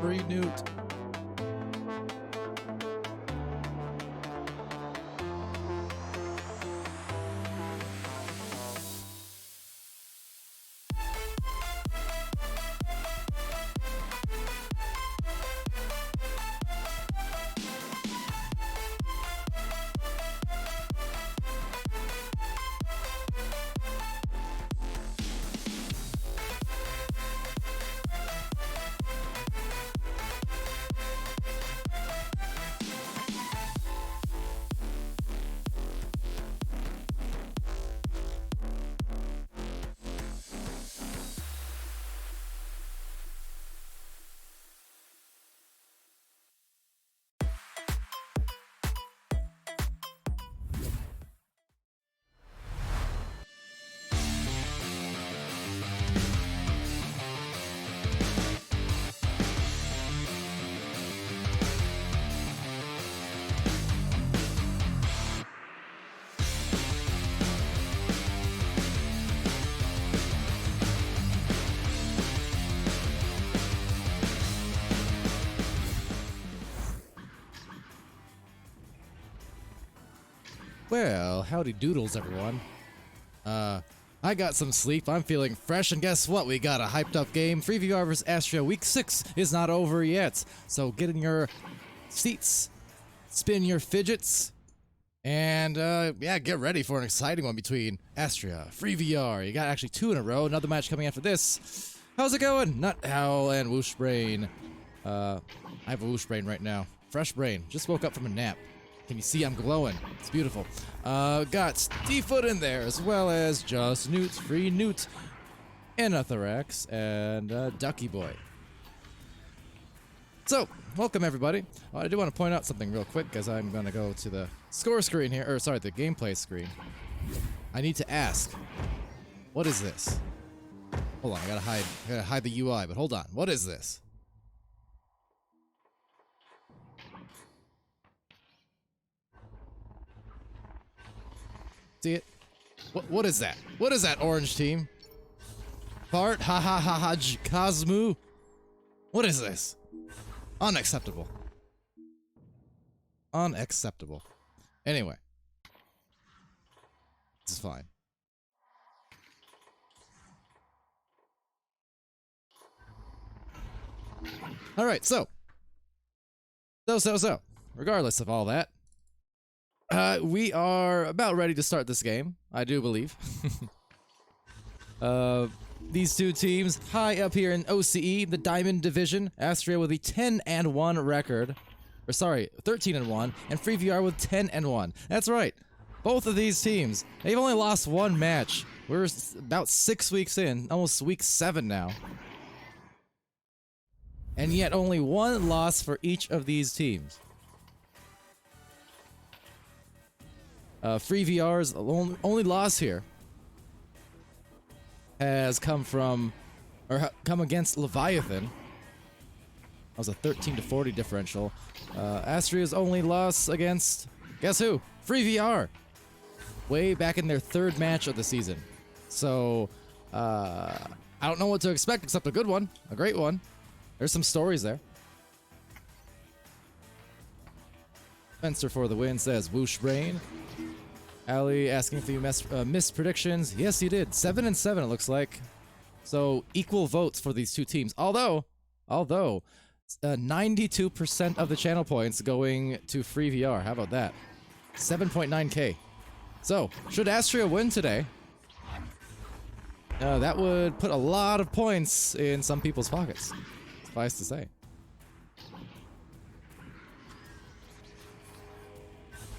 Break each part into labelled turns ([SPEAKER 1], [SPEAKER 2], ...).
[SPEAKER 1] Free Newt. Well, howdy doodles, everyone. I got some sleep, I'm feeling fresh, and guess what? We got a hyped up game. FreeVR vs. Astrea Week 6 is not over yet. So get in your seats, spin your fidgets, and yeah, get ready for an exciting one between Astrea, FreeVR. You got actually 2 in a row, another match coming after this. How's it going? Nut Howl and Whoosh Brain. I have a Whoosh Brain right now. Fresh brain, just woke up from a nap. Can you see I'm glowing? It's beautiful. Got Steefoot in there, as well as Just Newt, Free Newt, Anathorax, and Ducky Boy. So, welcome everybody. I do want to point out something real quick, because I'm going to go to the score screen here, or sorry, the gameplay screen. I need to ask, what is this? Hold on, I gotta hide the UI, but hold on, what is this? See it? What is that? What is that, orange team? Fart? Ha ha ha ha, Cosmo? What is this? Unacceptable. Unacceptable. Anyway. This is fine. Alright, so. Regardless of all that, we are about ready to start this game, I do believe. These two teams, high up here in OCE, the Diamond Division, Astrea with a 10-1 record. Or sorry, 13-1, and FreeVR with 10-1. That's right. Both of these teams, they've only lost one match. We're about 6 weeks in, almost week 7 now. and yet only one loss for each of these teams. FreeVR's only loss here has come against Leviathan. That was a 13-40 differential. Astrea's only loss against, guess who? FreeVR. Way back in their third match of the season. So, I don't know what to expect except a good one, a great one. There's some stories there. Spencer for the win says, whoosh brain. Ali asking if you missed predictions. Yes, you did. 7 and 7, it looks like. So equal votes for these two teams. Although 92% of the channel points going to FreeVR. How about that? 7.9k. So should Astrea win today, that would put a lot of points in some people's pockets. Suffice to say.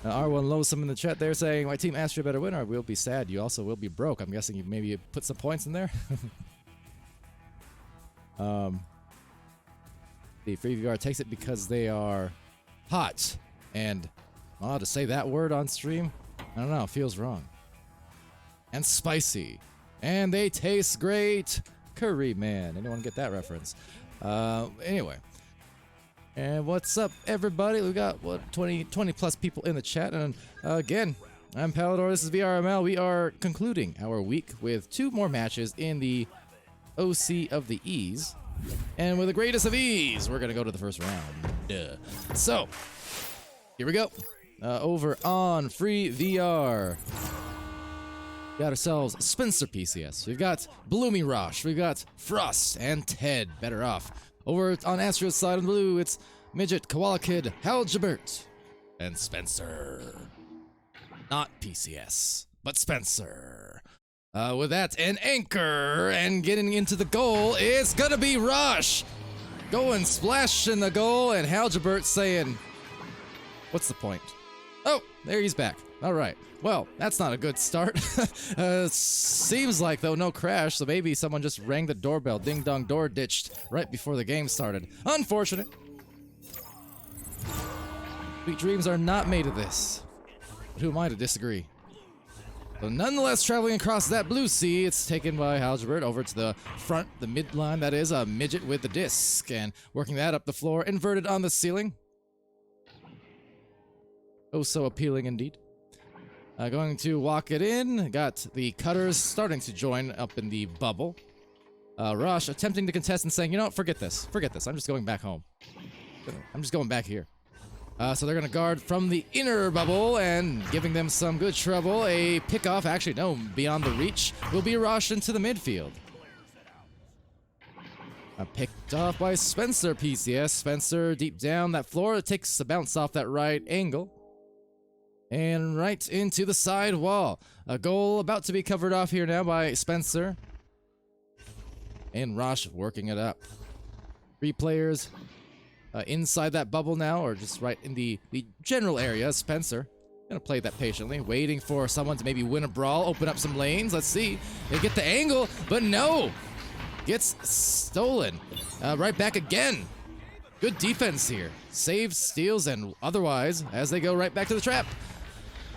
[SPEAKER 1] R1 Lowsome in the chat there saying, my team Astrea better win or we'll be sad. You also will be broke. I'm guessing you maybe put some points in there. The FreeVR takes it because they are hot. And, to say that word on stream, I don't know, it feels wrong. And spicy. And they taste great. Curry man. Anyone get that reference? Anyway. And what's up, everybody? We got, 20 plus people in the chat. And again, I'm Palidore. This is VRML. We are concluding our week with 2 more matches in the OC of the E's. And with the greatest of ease, we're going to go to the first round. Duh. So, here we go. Over on FreeVR. Got ourselves Spencer PCS. We've got Bloomy Rosh. We've got Frost and Ted. Better off. Over on Astrea's side in blue, it's Midget, Koala Kid, Halgebert, and Spencer. Not PCS, but Spencer. With that, an anchor, and getting into the goal, it's gonna be Rosh! Going splash in the goal, and Halgebert saying, what's the point? Oh, there he's back. All right. Well, that's not a good start. Seems like, though, no crash, so maybe someone just rang the doorbell. Ding-dong door ditched right before the game started. Unfortunate. Sweet dreams are not made of this. But who am I to disagree? So nonetheless, traveling across that blue sea, it's taken by Halgebert over to the front, the midline, that is, a midget with the disc, and working that up the floor, inverted on the ceiling. Oh, so appealing indeed. Going to walk it in. Got the cutters starting to join up in the bubble. Rosh attempting to contest and saying, you know what, forget this. Forget this. I'm just going back home. I'm just going back here. So they're going to guard from the inner bubble and giving them some good trouble. A pickoff, actually, no, beyond the reach, will be Rosh into the midfield. Picked off by Spencer PCS. Spencer deep down that floor. Takes a bounce off that right angle. And right into the side wall. A goal about to be covered off here now by Spencer. And Rosh working it up. 3 players inside that bubble now, or just right in the general area. Spencer gonna play that patiently, waiting for someone to maybe win a brawl, open up some lanes. Let's see. They get the angle, but no! Gets stolen. Right back again. Good defense here. Saves, steals, and otherwise, as they go right back to the trap.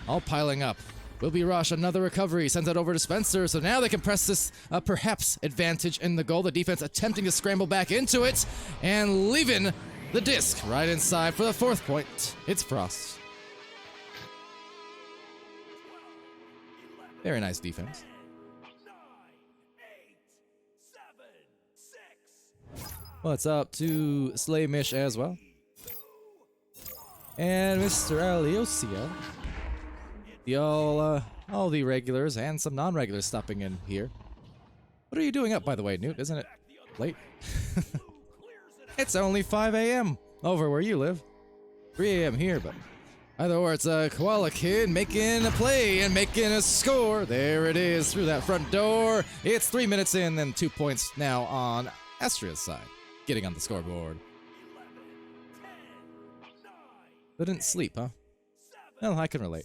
[SPEAKER 1] All piling up. Will be Rosh, another recovery, sends it over to Spencer, so now they can press this perhaps advantage in the goal. The defense attempting to scramble back into it, and leaving the disc right inside for the 4th point. It's Frost. Very nice defense. Well, it's up to Slaymish as well. And Mr. Aliosia. All the regulars and some non-regulars stopping in here. What are you doing up, by the way, Newt? Isn't it late? It's only 5 a.m. over where you live. 3 a.m. here, but either or, it's a Koala Kid making a play and making a score. There it is through that front door. It's 3 minutes in and 2 points now on Astrea's side. Getting on the scoreboard. They didn't sleep, huh? Well, I can relate.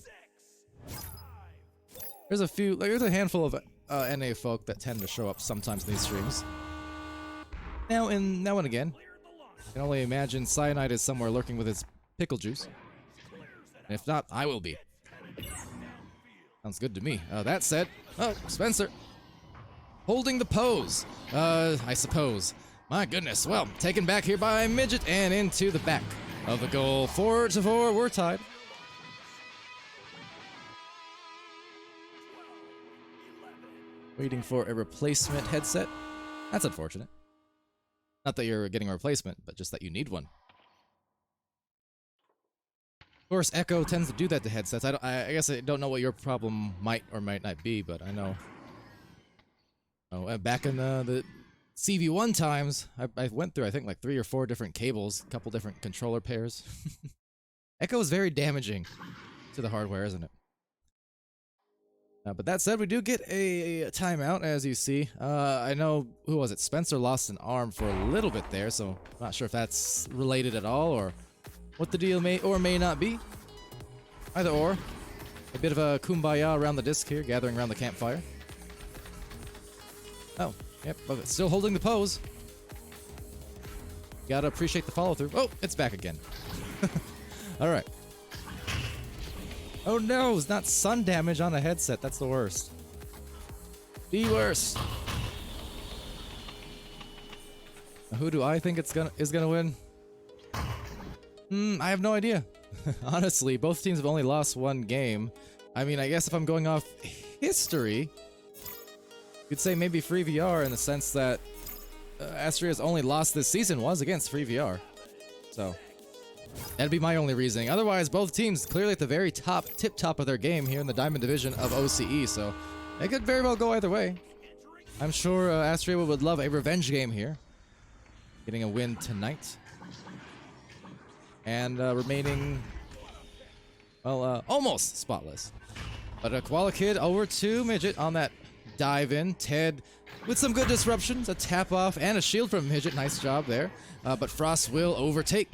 [SPEAKER 1] There's a handful of NA folk that tend to show up sometimes in these streams. Now and again. I can only imagine Cyanide is somewhere lurking with his pickle juice. And if not, I will be. Sounds good to me. That said, oh, Spencer. Holding the pose, I suppose. My goodness, well, taken back here by Midget and into the back of the goal. 4-4, we're tied. Waiting for a replacement headset. That's unfortunate. Not that you're getting a replacement, but just that you need one. Of course, Echo tends to do that to headsets. I guess I don't know what your problem might or might not be, but I know. Oh, back in the CV1 times, I went through, I think, like 3 or 4 different cables, a couple different controller pairs. Echo is very damaging to the hardware, isn't it? But that said, we do get a timeout, as you see. I know, who was it? Spencer lost an arm for a little bit there, so I'm not sure if that's related at all, or what the deal may or may not be. Either or. A bit of a kumbaya around the disc here, gathering around the campfire. Oh, yep, but still holding the pose. Gotta appreciate the follow-through. Oh, it's back again. Alright. Oh no, it's not sun damage on a headset. That's the worst. The worst. Now, who do I think is gonna win? I have no idea. Honestly, both teams have only lost 1 game. I mean, I guess if I'm going off history, you'd say maybe FreeVR in the sense that Astrea's only loss this season was against FreeVR. So that'd be my only reasoning. Otherwise, both teams clearly at the very tip-top of their game here in the Diamond Division of OCE, so it could very well go either way. I'm sure Astrea would love a revenge game here. Getting a win tonight. And remaining, well, almost spotless. But a Koala Kid over to Midget on that dive in. Ted with some good disruptions, a tap off, and a shield from Midget. Nice job there. But Frost will overtake.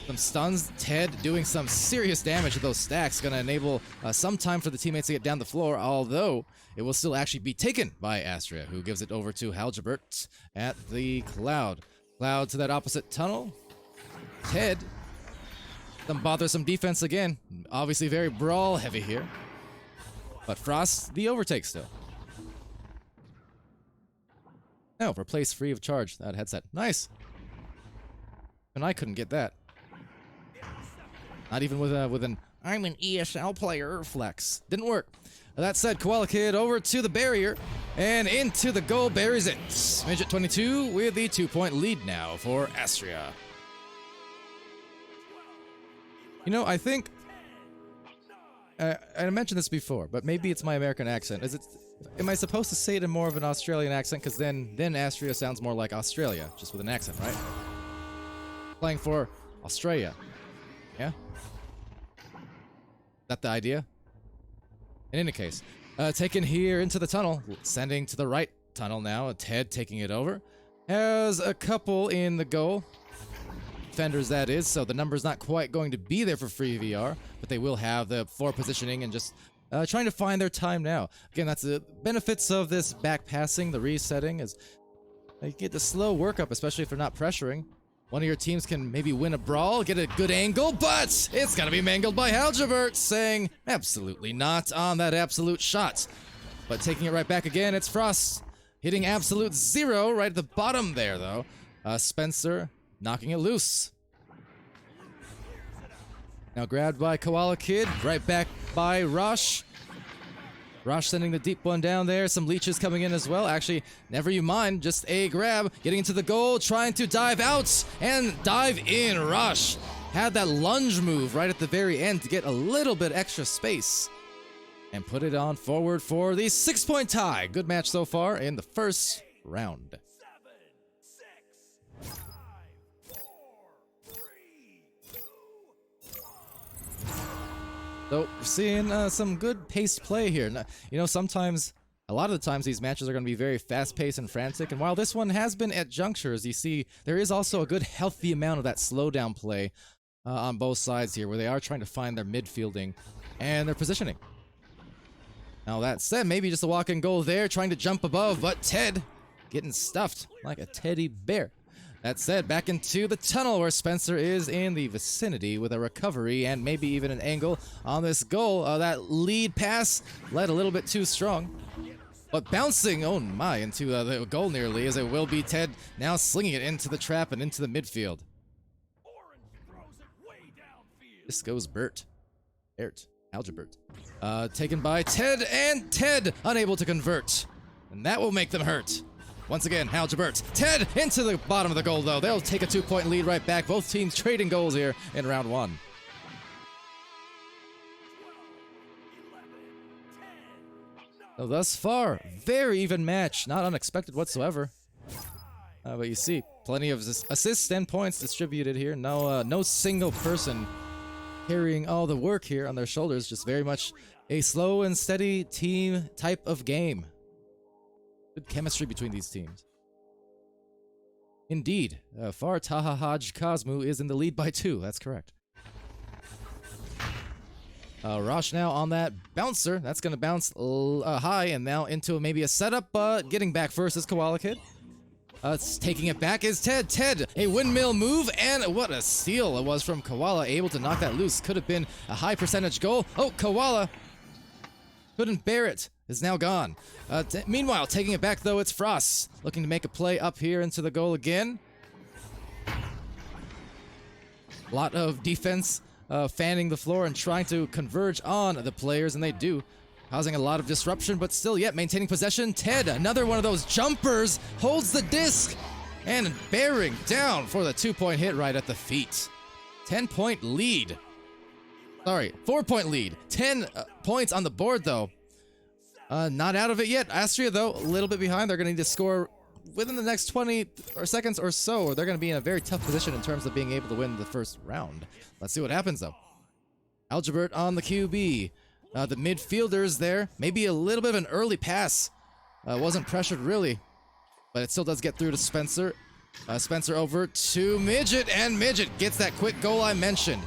[SPEAKER 1] Some stuns. Ted doing some serious damage to those stacks. Going to enable some time for the teammates to get down the floor, although it will still actually be taken by Astrea, who gives it over to Halgebert at the Cloud. Cloud to that opposite tunnel. Ted, some bothersome defense again. Obviously very brawl heavy here. But Frost, the overtake still. No, replace free of charge that headset. Nice. And I couldn't get that. Not even with an I'm an ESL player flex. Didn't work. That said, Koala Kid over to the barrier and into the goal, buries it. Midget 22 with the 2-point lead now for Astrea. You know, I think I mentioned this before, but maybe it's my American accent. Am I supposed to say it in more of an Australian accent? Because then Astrea sounds more like Australia, just with an accent, right? Playing for Australia. Yeah? Is that the idea? In any case, taken here into the tunnel, sending to the right tunnel now. Ted taking it over. Has a couple in the goal. Defenders, that is, so the number's not quite going to be there for FreeVR, but they will have the floor positioning and just trying to find their time now. Again, that's the benefits of this back passing, the resetting, is you get the slow workup, especially if they're not pressuring. One of your teams can maybe win a brawl, get a good angle, but it's gonna be mangled by Halgebert, saying absolutely not on that absolute shot. But taking it right back again, it's Frost hitting absolute 0 right at the bottom there, though. Spencer knocking it loose. Now grabbed by Koala Kid, right back by Rosh. Rosh sending the deep one down there. Some leeches coming in as well. Actually, never you mind, just a grab. Getting into the goal, trying to dive out and dive in. Rosh had that lunge move right at the very end to get a little bit extra space. And put it on forward for the 6-point tie. Good match so far in the first round. So, we're seeing some good paced play here. You know, sometimes, a lot of the times, these matches are going to be very fast-paced and frantic, and while this one has been at junctures, you see, there is also a good healthy amount of that slowdown play on both sides here, where they are trying to find their midfielding and their positioning. Now, that said, maybe just a walk-in goal there, trying to jump above, but Ted getting stuffed like a teddy bear. That said, back into the tunnel where Spencer is in the vicinity with a recovery and maybe even an angle on this goal. That lead pass led a little bit too strong. But bouncing, oh my, into the goal nearly as it will be Ted now slinging it into the trap and into the midfield. This goes Bert. Algebert. Taken by Ted, and Ted unable to convert. And that will make them hurt. Once again, Algebert. Ted into the bottom of the goal, though. They'll take a 2-point lead right back. Both teams trading goals here in round 1. So thus far, very even match. Not unexpected whatsoever. But you see, plenty of assists and points distributed here. No single person carrying all the work here on their shoulders. Just very much a slow and steady team type of game. Good chemistry between these teams. Indeed, Far Tahahaj Kazmu is in the lead by 2. That's correct. Rosh now on that bouncer. That's going to bounce high and now into maybe a setup. Getting back first is Koala Kid. Taking it back is Ted. Ted, a windmill move, and what a steal it was from Koala. Able to knock that loose. Could have been a high percentage goal. Oh, Koala couldn't bear it. Is now gone. Meanwhile, taking it back, though, it's Frost. Looking to make a play up here into the goal again. A lot of defense fanning the floor and trying to converge on the players, and they do. Causing a lot of disruption, but still yet maintaining possession. Ted, another one of those jumpers, holds the disc and bearing down for the 2-point hit right at the feet. 10-point lead. Sorry, 4-point lead. 10 points on the board, though. Not out of it yet. Astrea, though, a little bit behind. They're going to need to score within the next 20 seconds or so, or they're going to be in a very tough position in terms of being able to win the first round. Let's see what happens, though. Algebert on the QB. The midfielders there. Maybe a little bit of an early pass. Wasn't pressured, really. But it still does get through to Spencer. Spencer over to Midget, and Midget gets that quick goal I mentioned.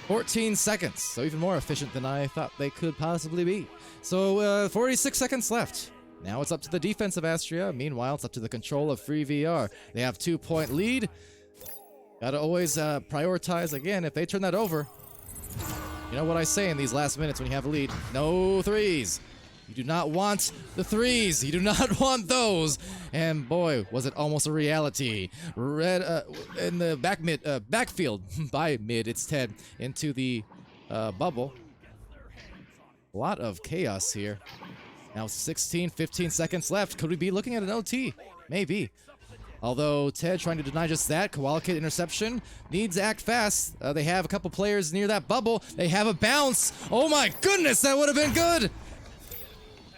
[SPEAKER 1] 14 seconds, so even more efficient than I thought they could possibly be. So 46 seconds left. Now it's up to the defense of Astrea. Meanwhile, it's up to the control of FreeVR. They have 2-point lead. Gotta always prioritize. Again, if they turn that over, you know what I say in these last minutes when you have a lead. No threes. You do not want the threes. You do not want those. And boy, was it almost a reality. Red in the backfield by mid, it's Ted into the bubble. A lot of chaos here. Now 15 seconds left. Could we be looking at an OT? Maybe. Although Ted trying to deny just that. Koala Kid interception. Needs to act fast. They have a couple players near that bubble. They have a bounce. Oh my goodness, that would have been good.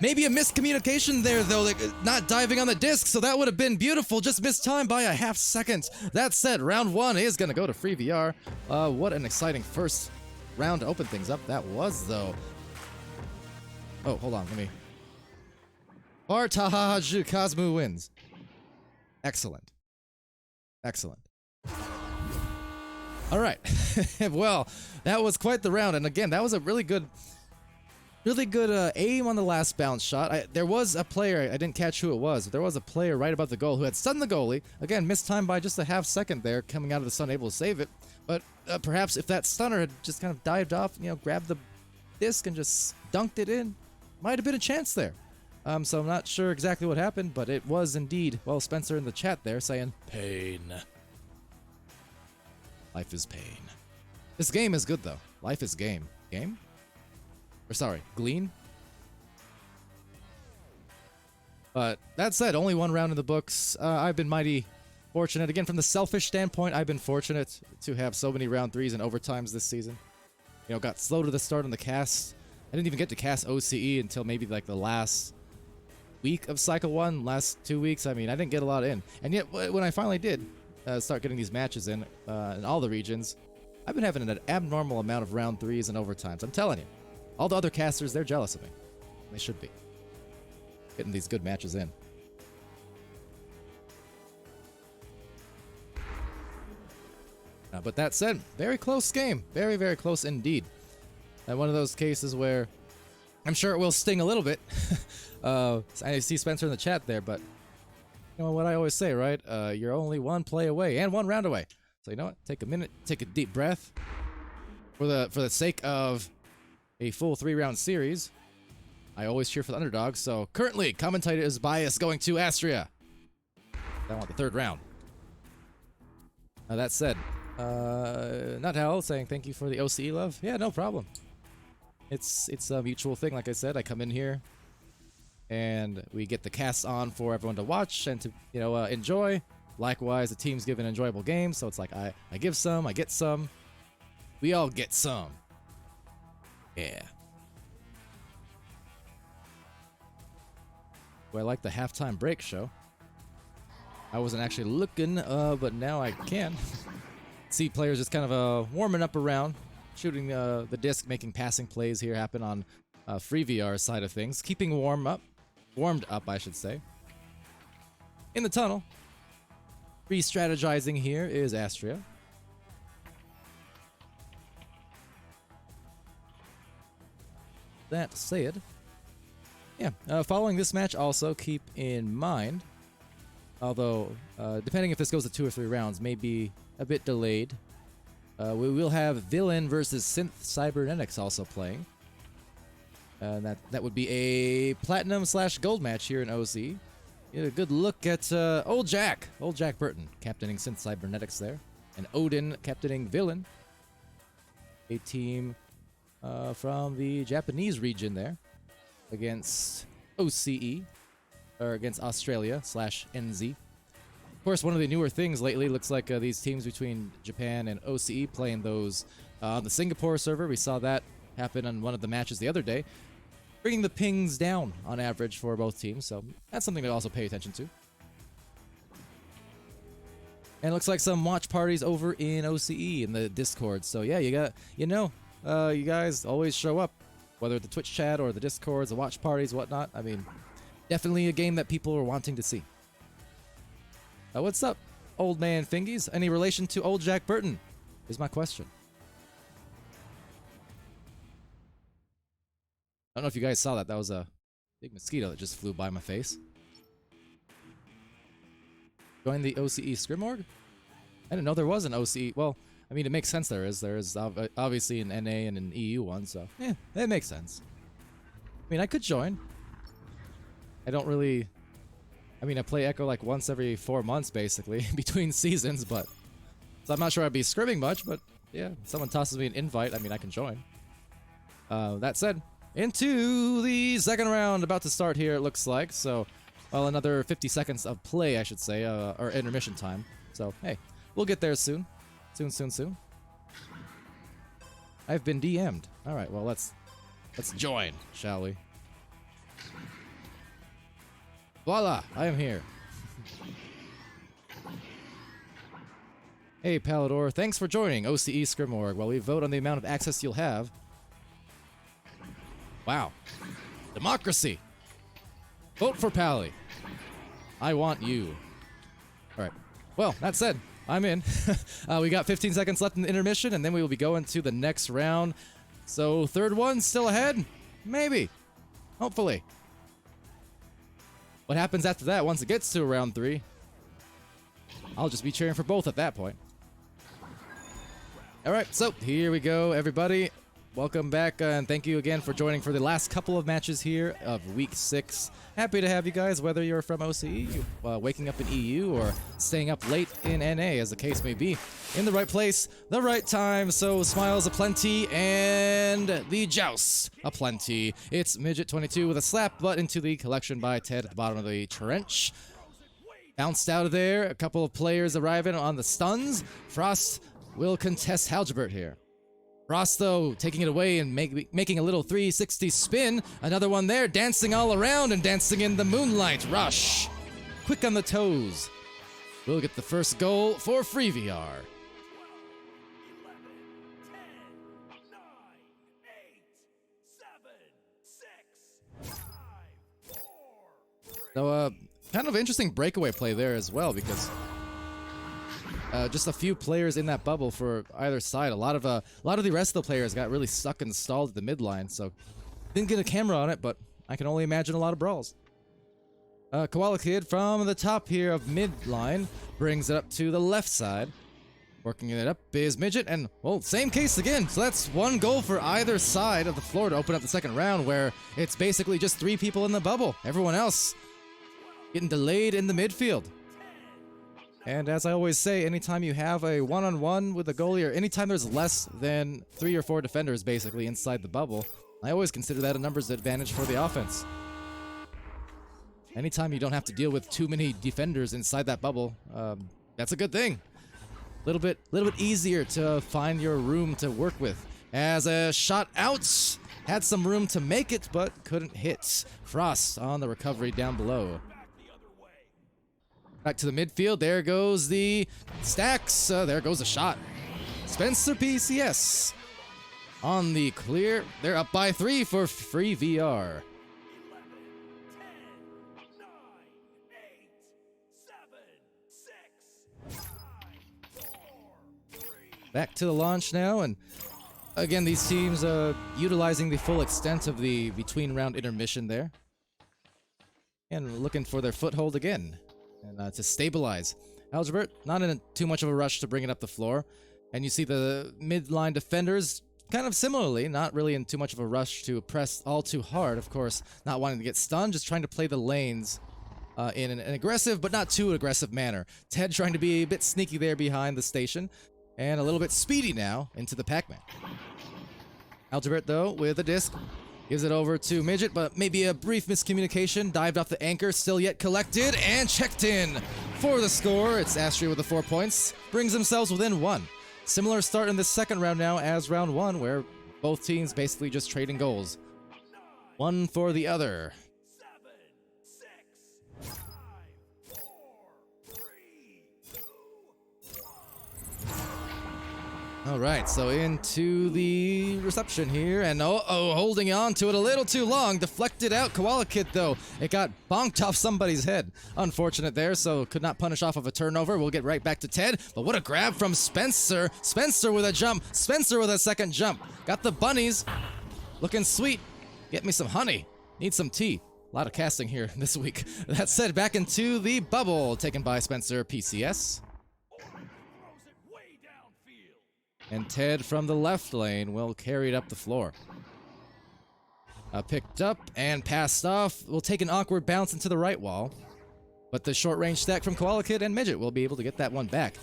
[SPEAKER 1] Maybe a miscommunication there, though, like not diving on the disc, so that would have been beautiful. Just missed time by a half second. That said, round 1 is going to go to FreeVR. What an exciting first round to open things up that was, though. Oh, hold on, let me... Tahaju Kazmu wins. Excellent. Excellent. All right. Well, that was quite the round, and again, that was a really good aim on the last bounce shot. There was a player, I didn't catch who it was, but there was a player right above the goal who had stunned the goalie. Again, missed time by just a half second there, coming out of the sun, able to save it. But perhaps if that stunner had just kind of dived off, grabbed the disc and just dunked it in, might have been a chance there. So I'm not sure exactly what happened, but it was indeed, well, Spencer in the chat there saying, pain. Life is pain. This game is good, though. Life is game. Game? Or sorry, Glean? But that said, only one round in the books. I've been mighty fortunate. Again, from the selfish standpoint, I've been fortunate to have so many round 3s and overtimes this season. Got slow to the start on the cast. I didn't even get to cast OCE until maybe like the last week of Cycle 1, last 2 weeks. I mean, I didn't get a lot in. And yet, when I finally did start getting these matches in all the regions, I've been having an abnormal amount of round 3s and overtimes. I'm telling you. All the other casters, they're jealous of me. They should be. Getting these good matches in. But that said, very close game. Very, very close indeed. And one of those cases where I'm sure it will sting a little bit. I see Spencer in the chat there, but You know what I always say, right? You're only one play away and one round away. So you know what? Take a minute, take a deep breath. For the sake of a full 3-round series, I always cheer for the underdog. So currently, commentator's bias going to Astrea. I want the 3rd round. That said, Not Hell saying thank you for the OCE love. Yeah, no problem. It's a mutual thing. Like I said, I come in here and we get the cast on for everyone to watch and to enjoy. Likewise, the teams give an enjoyable game, so it's like I give some, I get some. We all get some. Yeah. Well, I like the halftime break show. I wasn't actually looking, but now I can. See players just kind of warming up around, shooting the disc, making passing plays here happen on FreeVR side of things, keeping warmed up, I should say. In the tunnel, re-strategizing here is Astrea. That said, yeah, following this match also keep in mind, although depending if this goes to 2 or 3 rounds, may be a bit delayed, we will have Villain versus Synth Cybernetics also playing. That would be a platinum/gold match here in OC. Get a good look at Old Jack Burton captaining Synth Cybernetics there, and Odin captaining Villain, a team from the Japanese region there, against OCE, or against Australia/NZ. Of course, one of the newer things lately looks like these teams between Japan and OCE playing those on the Singapore server. We saw that happen on one of the matches the other day, bringing the pings down on average for both teams, so that's something to also pay attention to. And it looks like some watch parties over in OCE in the Discord, so yeah, you guys always show up, whether the Twitch chat or the Discords, the watch parties, whatnot. I mean, definitely a game that people are wanting to see. What's up, old man Fingies? Any relation to Old Jack Burton? Is my question. I don't know if you guys saw that. That was a big mosquito that just flew by my face. Join the OCE Scrimorg? I didn't know there was an OCE. Well, I mean, it makes sense there is. There is obviously an NA and an EU one, so yeah, it makes sense. I mean, I could join. I don't really... I mean, I play Echo like once every 4 months, basically, between seasons, but... So I'm not sure I'd be scrimming much, but yeah, if someone tosses me an invite, I mean, I can join. That said, into the 2nd round, about to start here, it looks like. So, well, another 50 seconds of play, I should say, or intermission time. So, hey, we'll get there soon. Soon. I've been DM'd. All right, well, let's join, shall we? Voila, I am here. Hey, Palidore, thanks for joining OCE Scrimorg while we vote on the amount of access you'll have. Wow. Democracy. Vote for Pally. I want you. All right. Well, that said, I'm in. We got 15 seconds left in the intermission, and then we will be going to the next round. So, 3rd one still ahead? Maybe. Hopefully. What happens after that once it gets to round 3? I'll just be cheering for both at that point. Alright, so here we go, everybody. Welcome back, and thank you again for joining for the last couple of matches here of Week 6. Happy to have you guys, whether you're from OCE, waking up in EU, or staying up late in NA, as the case may be. In the right place, the right time, so smiles aplenty, and the joust aplenty. It's Midget 22 with a slap butt into the collection by Ted at the bottom of the trench. Bounced out of there, a couple of players arriving on the stuns. Frost will contest Halgebert here. Frost, though, taking it away and making a little 360 spin. Another one there, dancing all around and dancing in the moonlight. Rush. Quick on the toes. We'll get the first goal for FreeVR. So, kind of interesting breakaway play there as well, because just a few players in that bubble for either side. A lot of the rest of the players got really stuck and stalled at the midline, so didn't get a camera on it, but I can only imagine a lot of brawls. Koala Kid from the top here of midline brings it up to the left side. Working it up is Midget, and, well, same case again. So that's one goal for either side of the floor to open up the second round, where it's basically just 3 people in the bubble. Everyone else getting delayed in the midfield. And as I always say, anytime you have a one-on-one with a goalie, or anytime there's less than 3 or 4 defenders basically inside the bubble, I always consider that a numbers advantage for the offense. Anytime you don't have to deal with too many defenders inside that bubble, that's a good thing. Little bit easier to find your room to work with. As a shot out, had some room to make it, but couldn't hit. Frost on the recovery down below. Back to the midfield, there goes the stacks, there goes a shot. Spencer PCS on the clear. They're up by 3 for FreeVR. Back to the launch now, and again, these teams utilizing the full extent of the between-round intermission there. And looking for their foothold again, and to stabilize. Algebert, not in too much of a rush to bring it up the floor. And you see the midline defenders, kind of similarly, not really in too much of a rush to press all too hard, of course, not wanting to get stunned, just trying to play the lanes in an aggressive, but not too aggressive manner. Ted trying to be a bit sneaky there behind the station. And a little bit speedy now into the Pac-Man. Algebert, though, with a disc, gives it over to Midget, but maybe a brief miscommunication. Dived off the anchor, still yet collected, and checked in for the score. It's Astrea with the 4 points. Brings themselves within 1. Similar start in the second round now as round 1, where both teams basically just trading goals. One for the other. Alright, so into the reception here, and holding on to it a little too long, deflected out. Koala Kid, though, it got bonked off somebody's head. Unfortunate there, so could not punish off of a turnover. We'll get right back to Ted, but what a grab from Spencer. Spencer with a jump, Spencer with a second jump. Got the bunnies, looking sweet. Get me some honey, need some tea. A lot of casting here this week. That said, back into the bubble, taken by Spencer PCS. And Ted from the left lane will carry it up the floor. Picked up and passed off. Will take an awkward bounce into the right wall. But the short-range stack from Koala Kid and Midget will be able to get that one back.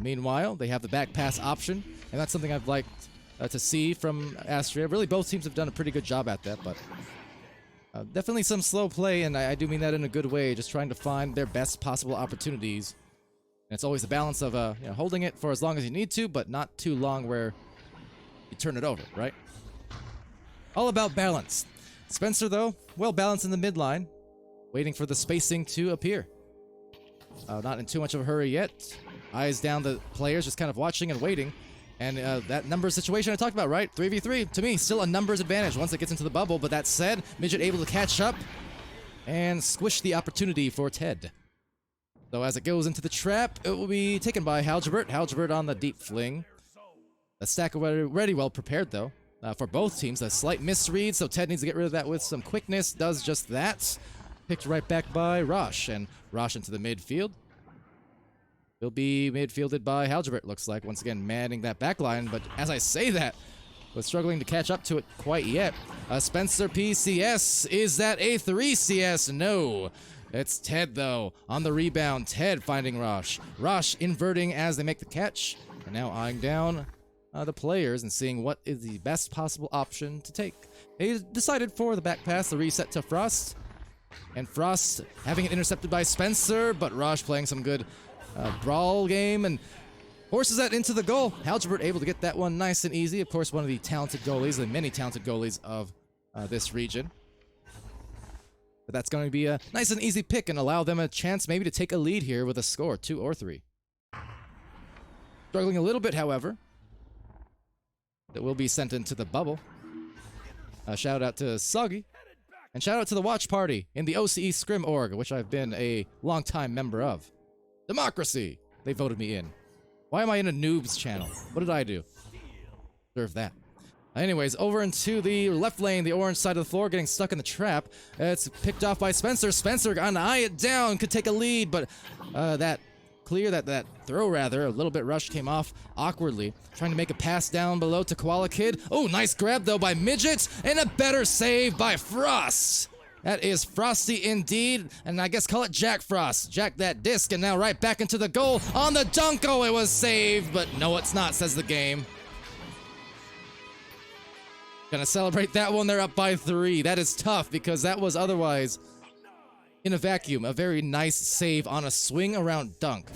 [SPEAKER 1] Meanwhile, they have the back pass option. And that's something I've liked to see from Astrea. Really, both teams have done a pretty good job at that. But definitely some slow play, and I do mean that in a good way. Just trying to find their best possible opportunities. And it's always a balance of holding it for as long as you need to, but not too long where you turn it over, right? All about balance. Spencer, though, well balanced in the midline, waiting for the spacing to appear. Not in too much of a hurry yet. Eyes down the players, just kind of watching and waiting. And that numbers situation I talked about, right? 3v3, to me, still a numbers advantage once it gets into the bubble. But that said, Midget able to catch up and squish the opportunity for Ted. So as it goes into the trap, it will be taken by Algebert. Algebert on the deep fling. The stack already well prepared, though, for both teams. A slight misread, so Ted needs to get rid of that with some quickness. Does just that. Picked right back by Rosh, and Rosh into the midfield. Will be midfielded by Algebert, looks like. Once again, manning that back line, but as I say that, was struggling to catch up to it quite yet. Spencer PCS, is that a 3CS? No. It's Ted, though, on the rebound. Ted finding Rosh. Rosh inverting as they make the catch. And now eyeing down the players and seeing what is the best possible option to take. They decided for the back pass, the reset to Frost. And Frost having it intercepted by Spencer, but Rosh playing some good brawl game and forces that into the goal. Algebert able to get that one nice and easy. Of course, one of the talented goalies, the many talented goalies of this region. But that's going to be a nice and easy pick and allow them a chance maybe to take a lead here with a score, 2 or 3. Struggling a little bit, however. That will be sent into the bubble. Shout out to Soggy. And shout out to the watch party in the OCE Scrim org, which I've been a long-time member of. Democracy! They voted me in. Why am I in a noobs channel? What did I do? Deserve that. Anyways, over into the left lane, the orange side of the floor, getting stuck in the trap. It's picked off by Spencer. Spencer gonna eye it down, could take a lead, but that throw rather, a little bit rushed, came off awkwardly. Trying to make a pass down below to Koala Kid. Oh, nice grab though by Midget, and a better save by Frost. That is frosty indeed, and I guess call it Jack Frost. Jack that disc, and now right back into the goal on the dunk. Oh, it was saved, but no, it's not, says the game. Gonna celebrate that one. They're up by 3. That is tough because that was otherwise, in a vacuum, a very nice save on a swing around dunk.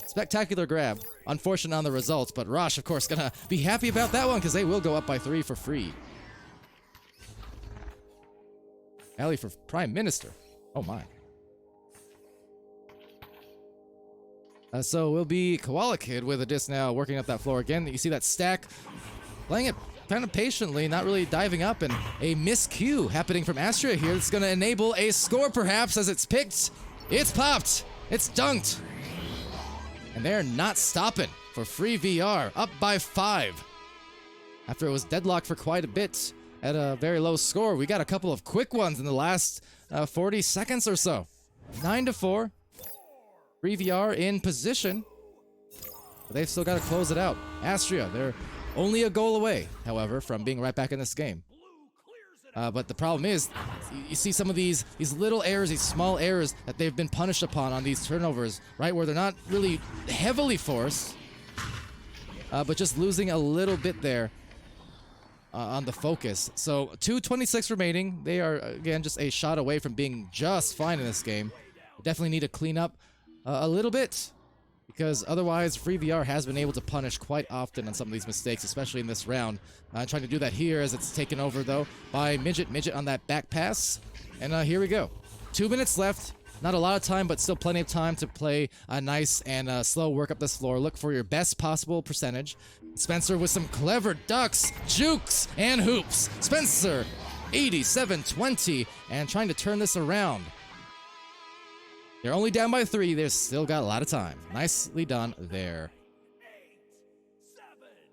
[SPEAKER 1] Spectacular grab. Unfortunate on the results, but Rosh, of course, gonna be happy about that one because they will go up by 3 for free. Alley for Prime Minister. Oh my. So we'll be Koala Kid with a disc now, working up that floor again. You see that stack, playing it kind of patiently, not really diving up, and a miscue happening from Astrea here. It's going to enable a score perhaps as it's picked. It's popped. It's dunked. And they're not stopping for FreeVR, up by 5. After it was deadlocked for quite a bit at a very low score, we got a couple of quick ones in the last 40 seconds or so. 9-4. FreeVR in position. But they've still got to close it out. Astrea, they're only a goal away, however, from being right back in this game. But the problem is, you see some of these little errors, these small errors that they've been punished upon on these turnovers, right? Where they're not really heavily forced, but just losing a little bit there on the focus. So 2:26 remaining. They are, again, just a shot away from being just fine in this game. Definitely need to clean up a little bit, because otherwise FreeVR has been able to punish quite often on some of these mistakes, especially in this round. Trying to do that here as it's taken over, though, by Midget. Midget on that back pass. And here we go. 2 minutes left. Not a lot of time, but still plenty of time to play a nice and slow work up this floor. Look for your best possible percentage. Spencer with some clever ducks, jukes, and hoops. Spencer, 87-20, and trying to turn this around. They're only down by 3. They've still got a lot of time. Nicely done there.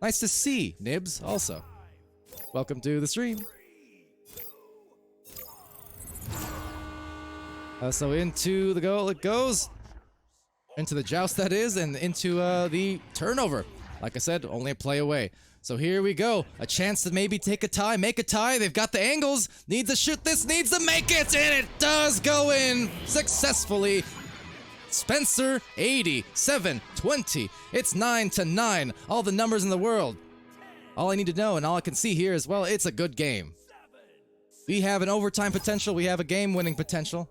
[SPEAKER 1] Nice to see, Nibs, also. Welcome to the stream. So into the goal it goes. Into the joust, that is, and into the turnover. Like I said, only a play away. So here we go. A chance to maybe take a tie, make a tie. They've got the angles. Needs to shoot this, needs to make it, and it does go in successfully. Spencer, 87-20. It's 9-9. All the numbers in the world. All I need to know, and all I can see here is, well, it's a good game. We have an overtime potential. We have a game-winning potential.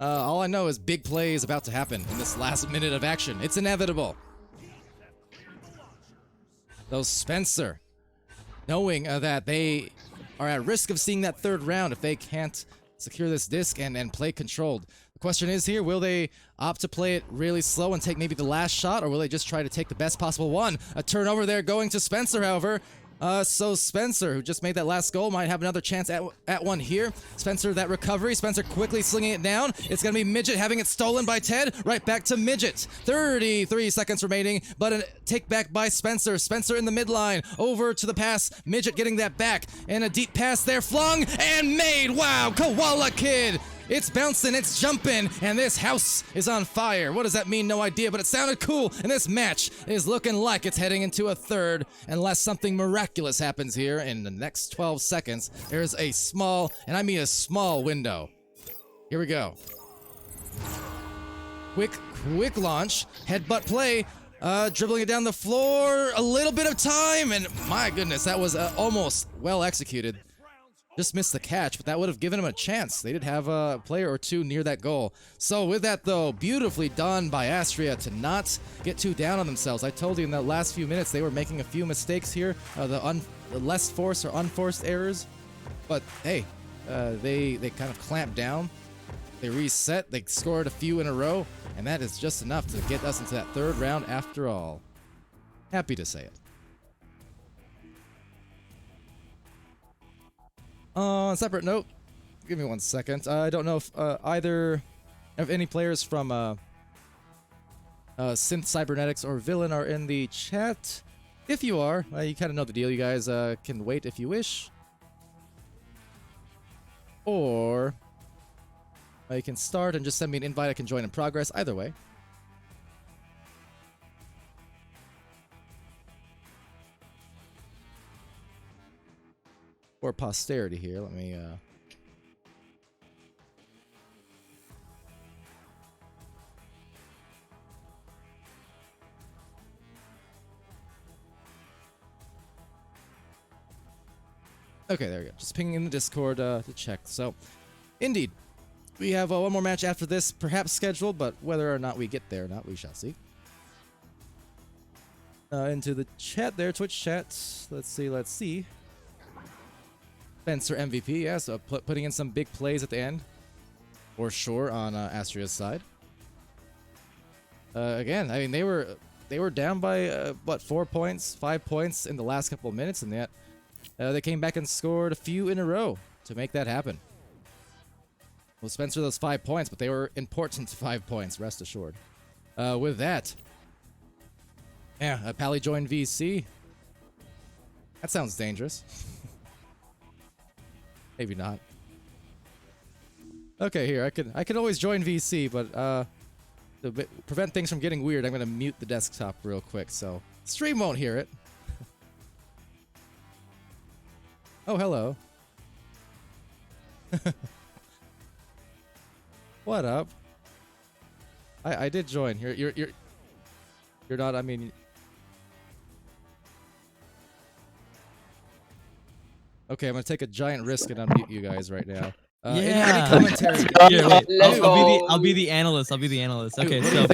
[SPEAKER 1] All I know is big play is about to happen in this last minute of action. It's inevitable. So Spencer, knowing that they are at risk of seeing that third round if they can't secure this disc and play controlled. The question is here, will they opt to play it really slow and take maybe the last shot, or will they just try to take the best possible one? A turnover there going to Spencer, however. So Spencer, who just made that last goal, might have another chance at one here. Spencer, that recovery. Spencer quickly slinging it down. It's going to be Midget having it stolen by Ted. Right back to Midget. 33 seconds remaining, but a take back by Spencer. Spencer in the midline. Over to the pass. Midget getting that back. And a deep pass there. Flung and made. Wow, Koala Kid. It's bouncing, it's jumping, and this house is on fire. What does that mean? No idea, but it sounded cool, and this match is looking like it's heading into a third, unless something miraculous happens here in the next 12 seconds. There's a small, and I mean a small window. Here we go. Quick launch, headbutt play, dribbling it down the floor, a little bit of time, and my goodness, that was almost well executed. Just missed the catch, but that would have given him a chance. They did have a player or two near that goal. So with that, though, beautifully done by Astrea to not get too down on themselves. I told you in the last few minutes they were making a few mistakes here, the less forced or unforced errors. But hey, they kind of clamped down. They reset. They scored a few in a row, and that is just enough to get us into that third round after all. Happy to say it. On a separate note, give me 1 second. I don't know if any players from Synth, Cybernetics, or Villain are in the chat. If you are, you kind of know the deal. You guys can wait if you wish. Or you can start and just send me an invite. I can join in progress. Either way. For posterity here, let me... Okay, there we go. Just pinging in the Discord to check. So, indeed, we have one more match after this, perhaps scheduled, but whether or not we get there or not, we shall see. Into the chat there, Twitch chat. Let's see. Spencer MVP, yeah, so putting in some big plays at the end. For sure, on Astrea's side. Again, I mean, they were down by, what, 4 points, 5 points in the last couple of minutes, and yet... they came back and scored a few in a row to make that happen. Well, Spencer, those 5 points, but they were important 5 points, rest assured. With that, yeah, Pally joined VC. That sounds dangerous. Maybe not. Okay, here, I can always join VC, but to prevent things from getting weird, I'm gonna mute the desktop real quick, so stream won't hear it. Oh, hello. What up? I did join. You're not, I mean... Okay, I'm gonna take a giant risk and unmute you guys right now. Any commentary?
[SPEAKER 2] Here, wait. I'll be the analyst. Okay, so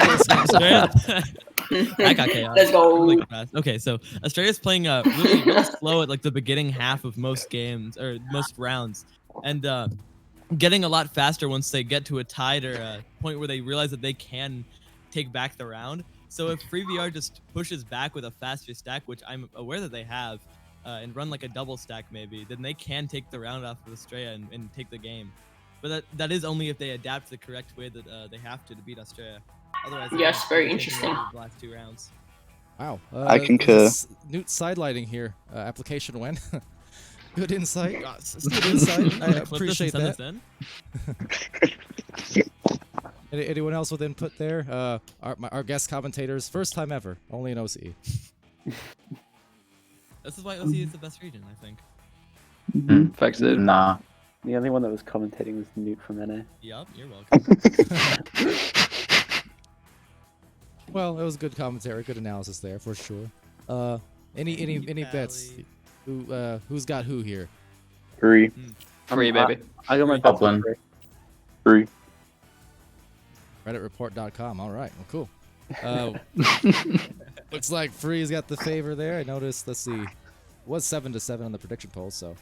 [SPEAKER 2] I got chaos.
[SPEAKER 3] Let's go.
[SPEAKER 2] Really fast. Okay, so Astrea's playing really slow at like the beginning half of most games or most rounds, and getting a lot faster once they get to a tied or a point where they realize that they can take back the round. So if FreeVR just pushes back with a faster stack, which I'm aware that they have, and run like a double stack maybe, then they can take the round off of Astrea and take the game. But that is only if they adapt the correct way that they have to beat Astrea. Otherwise,
[SPEAKER 3] yes, very interesting.
[SPEAKER 2] The last 2 rounds.
[SPEAKER 1] Wow.
[SPEAKER 4] I concur.
[SPEAKER 1] Newt sidelighting here. Application when? Good insight. Good insight. I appreciate that. Anyone else with input there? Our guest commentators, first time ever, only in OCE.
[SPEAKER 2] This is why OCE is the best region, I think.
[SPEAKER 4] Facts, dude. Nah.
[SPEAKER 5] The only one that was commentating was Newt from NA.
[SPEAKER 2] Yup, you're welcome.
[SPEAKER 1] Well, it was good commentary, good analysis there for sure. Any bets? Who's got who here?
[SPEAKER 4] 3.
[SPEAKER 6] 3, baby.
[SPEAKER 5] I got my bets on
[SPEAKER 4] 3.
[SPEAKER 1] RedditReport.com. All right. Well, cool. Looks like Free's got the favor there. I noticed. Let's see. It was 7-7 on the prediction poll, so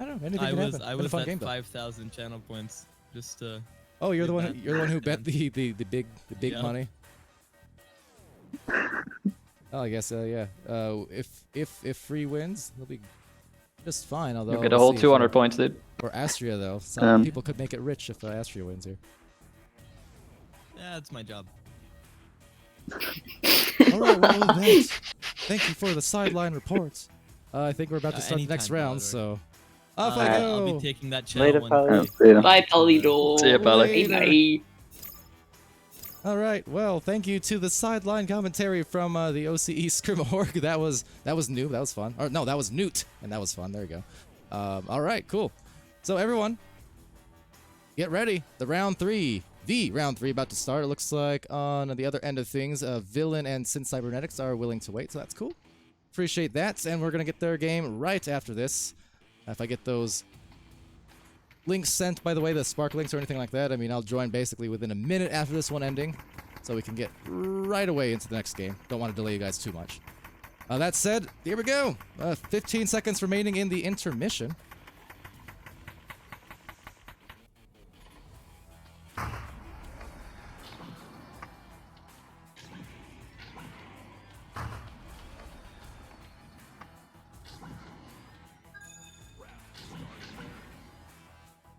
[SPEAKER 1] I don't know. Anything can happen.
[SPEAKER 2] I was at 5,000 channel points just to.
[SPEAKER 1] Oh, you're the one. You're the one who bet the big money. Oh, I guess yeah. If Free wins, they'll be just fine. Although
[SPEAKER 6] You'll get a whole 200 points, dude.
[SPEAKER 1] For Astrea though, some people could make it rich if Astrea wins here.
[SPEAKER 2] Yeah, that's my job.
[SPEAKER 1] All right, well, thanks. Thank you for the sideline reports. I think we're about to start the next round, so off I go.
[SPEAKER 2] I'll be taking that channel.
[SPEAKER 5] Later,
[SPEAKER 2] one.
[SPEAKER 3] Bye, Palidore.
[SPEAKER 6] See ya, Pally.
[SPEAKER 3] Bye.
[SPEAKER 1] All right, well, thank you to the sideline commentary from the OCE Scrim Org. That was new. That was fun. Or no, that was Newt, and that was fun. There you go. All right, cool. So everyone, get ready. The round 3 about to start. It looks like on the other end of things, Villain and Synth Cybernetics are willing to wait, so that's cool. Appreciate that, and we're gonna get their game right after this. If I get those links sent, by the way, the Spark links or anything like that, I mean, I'll join basically within a minute after this one ending, so we can get right away into the next game. Don't want to delay you guys too much. That said, here we go. 15 seconds remaining in the intermission.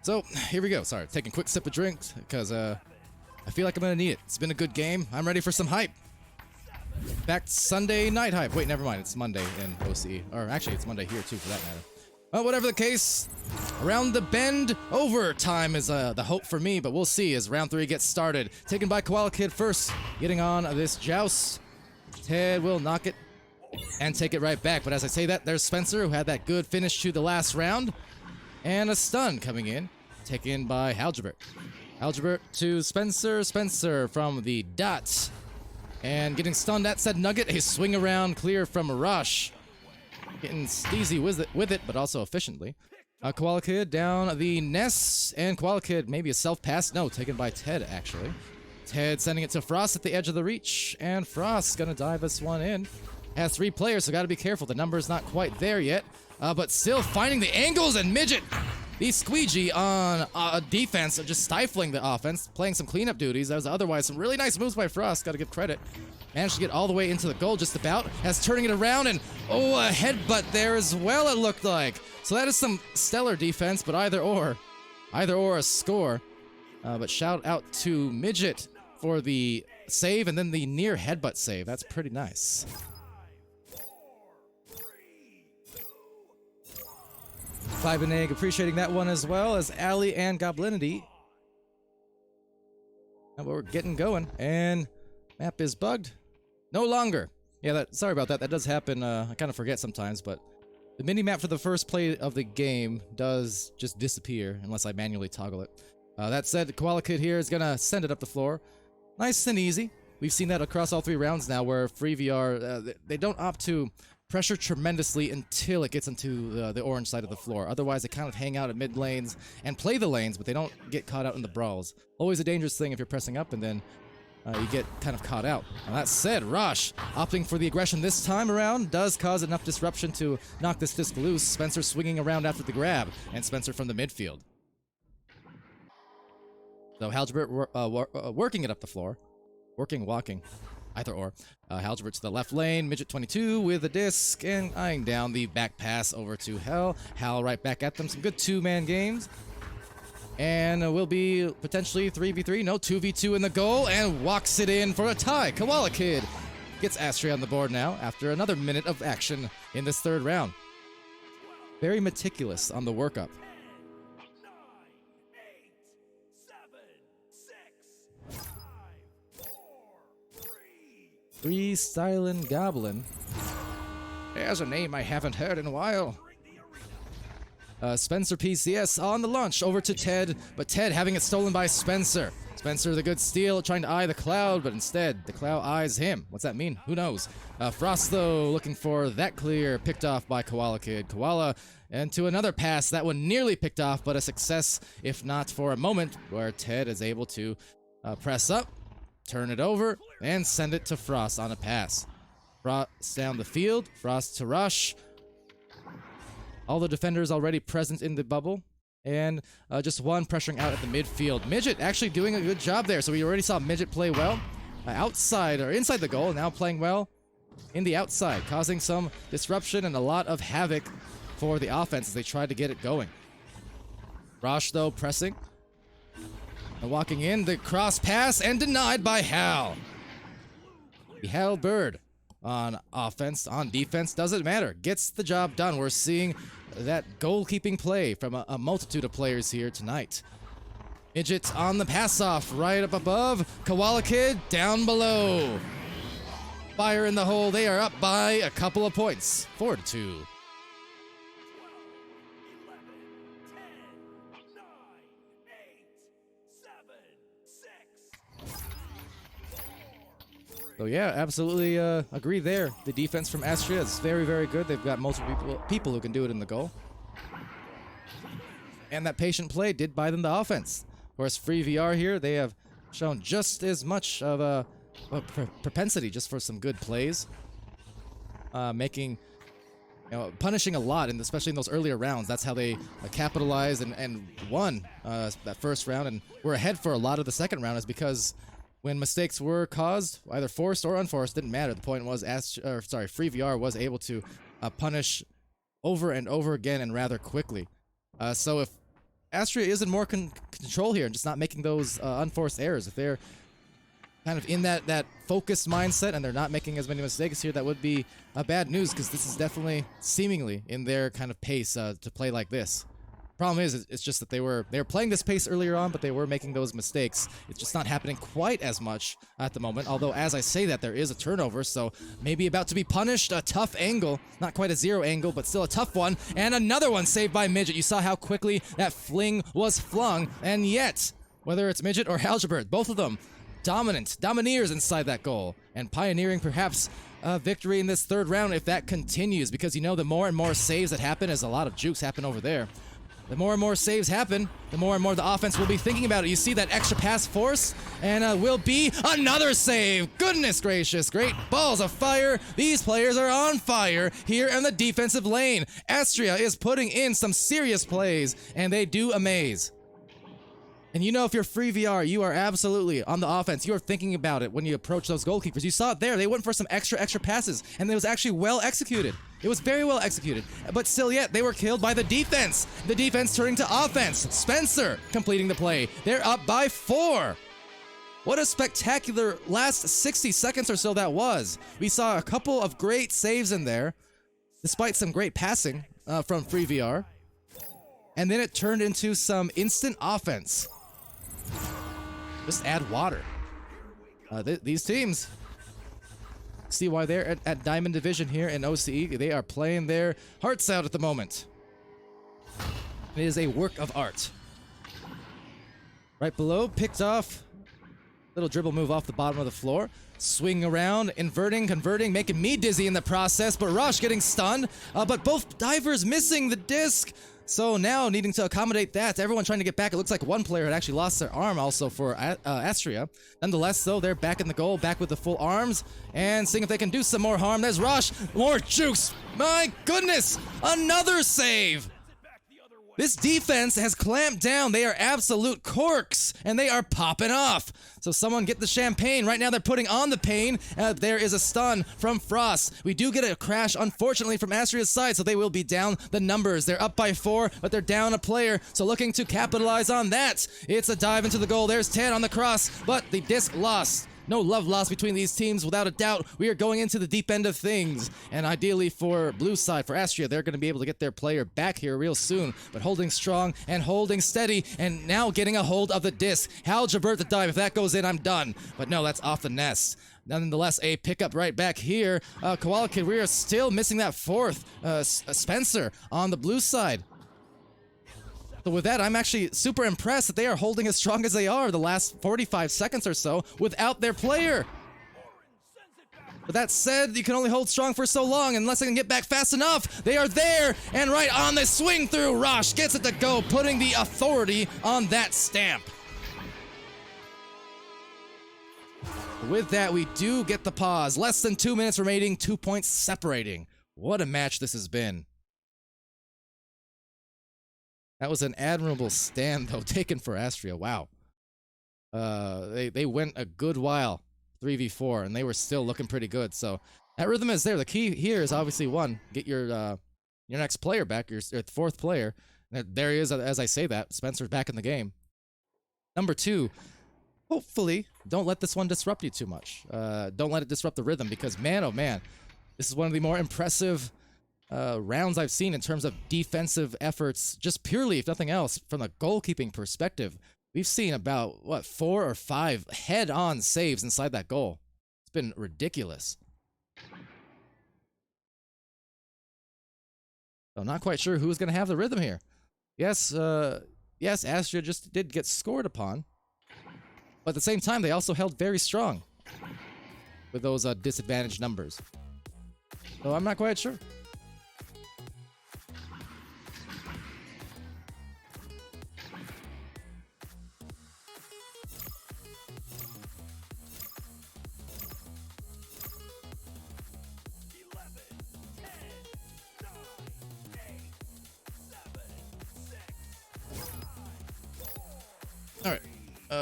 [SPEAKER 1] So, here we go. Sorry, taking a quick sip of drink, because I feel like I'm going to need it. It's been a good game. I'm ready for some hype. Back Sunday night hype. Wait, never mind. It's Monday in OCE. Or actually, it's Monday here too, for that matter. Well, whatever the case, around the bend, overtime is the hope for me, but we'll see as round 3 gets started. Taken by Koala Kid first, getting on this joust. Ted will knock it and take it right back. But as I say that, there's Spencer, who had that good finish to the last round. And a stun coming in, taken by Halgebert. Halgebert to Spencer. Spencer from the dot. And getting stunned, that said Nugget, a swing around clear from Rush. Getting steezy with it, but also efficiently. Koala Kid down the nest, and Koala Kid maybe a self-pass. No, taken by Ted, actually. Ted sending it to Frost at the edge of the reach, and Frost's gonna dive this one in. Has 3 players, so gotta be careful. The number's not quite there yet, but still finding the angles, and Midget, the squeegee on defense, just stifling the offense, playing some cleanup duties. That was otherwise some really nice moves by Frost, gotta give credit. Managed to get all the way into the goal just about, as turning it around, and oh, a headbutt there as well, it looked like. So that is some stellar defense, but either or a score. But shout out to Midget for the save, and then the near headbutt save. That's pretty nice. Five and Egg appreciating that one as well as Allie and Goblinity. And we're getting going, and map is bugged. No longer. Yeah, sorry about that. That does happen. I kind of forget sometimes, but the mini-map for the first play of the game does just disappear unless I manually toggle it. That said, Koala Kid here is going to send it up the floor. Nice and easy. We've seen that across all 3 rounds now where FreeVR, they don't opt to pressure tremendously until it gets into the orange side of the floor. Otherwise, they kind of hang out at mid lanes and play the lanes, but they don't get caught out in the brawls. Always a dangerous thing if you're pressing up and then you get kind of caught out. Now that said, Rush opting for the aggression this time around does cause enough disruption to knock this disc loose. Spencer swinging around after the grab, and Spencer from the midfield. So Halgebert working it up the floor. Walking. Either or. Halgebert to the left lane, Midget 22 with a disc, and eyeing down the back pass over to Hal. Hal right back at them. Some good 2-man games. And will be potentially 3v3. No, 2v2 in the goal, and walks it in for a tie. Koala Kid gets Astrea on the board now after another minute of action in this 3rd round. Very meticulous on the workup. 3 Stylin' Goblin. There's a name I haven't heard in a while. Spencer PCS on the launch over to Ted, but Ted having it stolen by Spencer. Spencer the good steal, trying to eye the Cloud, but instead the Cloud eyes him. What's that mean? Who knows? Frost though looking for that clear, picked off by Koala Kid. Koala into another pass, that one nearly picked off, but a success if not for a moment where Ted is able to press up, turn it over, and send it to Frost on a pass. Frost down the field, Frost to Rush. All the defenders already present in the bubble, and just one pressuring out at the midfield. Midget actually doing a good job there, so we already saw Midget play well. Outside, or inside the goal, now playing well in the outside, causing some disruption and a lot of havoc for the offense as they try to get it going. Rush, though, pressing. And walking in, the cross pass, and denied by Hal. The Hal Bird on offense, on defense, doesn't matter. Gets the job done. We're seeing that goalkeeping play from a multitude of players here tonight. Midget on the pass-off, right up above. Koala Kid down below. Fire in the hole. They are up by a couple of points. 4-2. So yeah, absolutely agree there. The defense from Astrea is very, very good. They've got multiple people who can do it in the goal. And that patient play did buy them the offense. Of course, FreeVR here, they have shown just as much of a propensity just for some good plays. Making, punishing a lot, and especially in those earlier rounds. That's how they capitalized and won that first round. And were ahead for a lot of the second round is because when mistakes were caused, either forced or unforced, didn't matter. The point was, FreeVR was able to punish over and over again and rather quickly. So if Astrea is in more control here and just not making those unforced errors, if they're kind of in that focused mindset and they're not making as many mistakes here, that would be bad news, because this is definitely seemingly in their kind of pace to play like this. Problem is, it's just that they were playing this pace earlier on, but they were making those mistakes. It's just not happening quite as much at the moment, although as I say that, there is a turnover, so maybe about to be punished. A tough angle, not quite a zero angle, but still a tough one, and another one saved by Midget. You saw how quickly that fling was flung, and yet, whether it's Midget or Algebert, both of them domineers inside that goal, and pioneering perhaps victory in this third round if that continues, because you know the more and more saves that happen, as a lot of jukes happen over there, the more and more saves happen, the more and more the offense will be thinking about it. You see that extra pass force, and will be another save. Goodness gracious, great balls of fire. These players are on fire here in the defensive lane. Astrea is putting in some serious plays, and they do amaze. And you know, if you're FreeVR, you are absolutely on the offense. You are thinking about it when you approach those goalkeepers. You saw it there. They went for some extra passes, and it was actually well executed. It was very well executed. But still yet, they were killed by the defense. The defense turning to offense. Spencer completing the play. They're up by 4. What a spectacular last 60 seconds or so that was. We saw a couple of great saves in there, despite some great passing from FreeVR. And then it turned into some instant offense. Just add water. These teams, see why they're at Diamond Division here in OCE. They are playing their hearts out at the moment. It is a work of art. Right below, picked off. Little dribble move off the bottom of the floor. Swing around, inverting, converting, making me dizzy in the process. But Rush getting stunned. But both divers missing the disc. So now needing to accommodate that, everyone trying to get back. It looks like one player had actually lost their arm also for Astrea. Nonetheless, though, they're back in the goal, back with the full arms, and seeing if they can do some more harm. There's Rush, more jukes. My goodness, another save. This defense has clamped down. They are absolute corks, and they are popping off. So someone get the champagne. Right now they're putting on the pain. There is a stun from Frost. We do get a crash, unfortunately, from Astrea's side, so they will be down the numbers. They're up by 4, but they're down a player, so looking to capitalize on that. It's a dive into the goal. There's 10 on the cross, but the disc lost. No love lost between these teams, without a doubt. We are going into the deep end of things. And ideally for blue side, for Astrea, they're going to be able to get their player back here real soon. But holding strong and holding steady, and now getting a hold of the disc. Algebert the dive. If that goes in, I'm done. But no, that's off the nest. Nonetheless, a pickup right back here. Koala Kid, we are still missing that fourth. Spencer on the blue side. So with that, I'm actually super impressed that they are holding as strong as they are the last 45 seconds or so without their player. But that said, you can only hold strong for so long unless they can get back fast enough. They are there, and right on the swing through, Rosh gets it to go, putting the authority on that stamp. With that, we do get the pause. Less than 2 minutes remaining, 2 points separating. What a match this has been. That was an admirable stand, though, taken for Astrea. Wow. They went a good while, 3v4, and they were still looking pretty good. So that rhythm is there. The key here is obviously, one, get your next player back, your fourth player. And there he is, as I say that. Spencer's back in the game. Number 2, hopefully, don't let this one disrupt you too much. Don't let it disrupt the rhythm, because, man, oh man, this is one of the more impressive rounds I've seen in terms of defensive efforts, just purely, if nothing else, from a goalkeeping perspective. We've seen about, what, 4 or 5 head-on saves inside that goal. It's been ridiculous. So I'm not quite sure who's going to have the rhythm here. Yes, yes, Astrea just did get scored upon. But at the same time, they also held very strong with those disadvantaged numbers. So I'm not quite sure. Alright,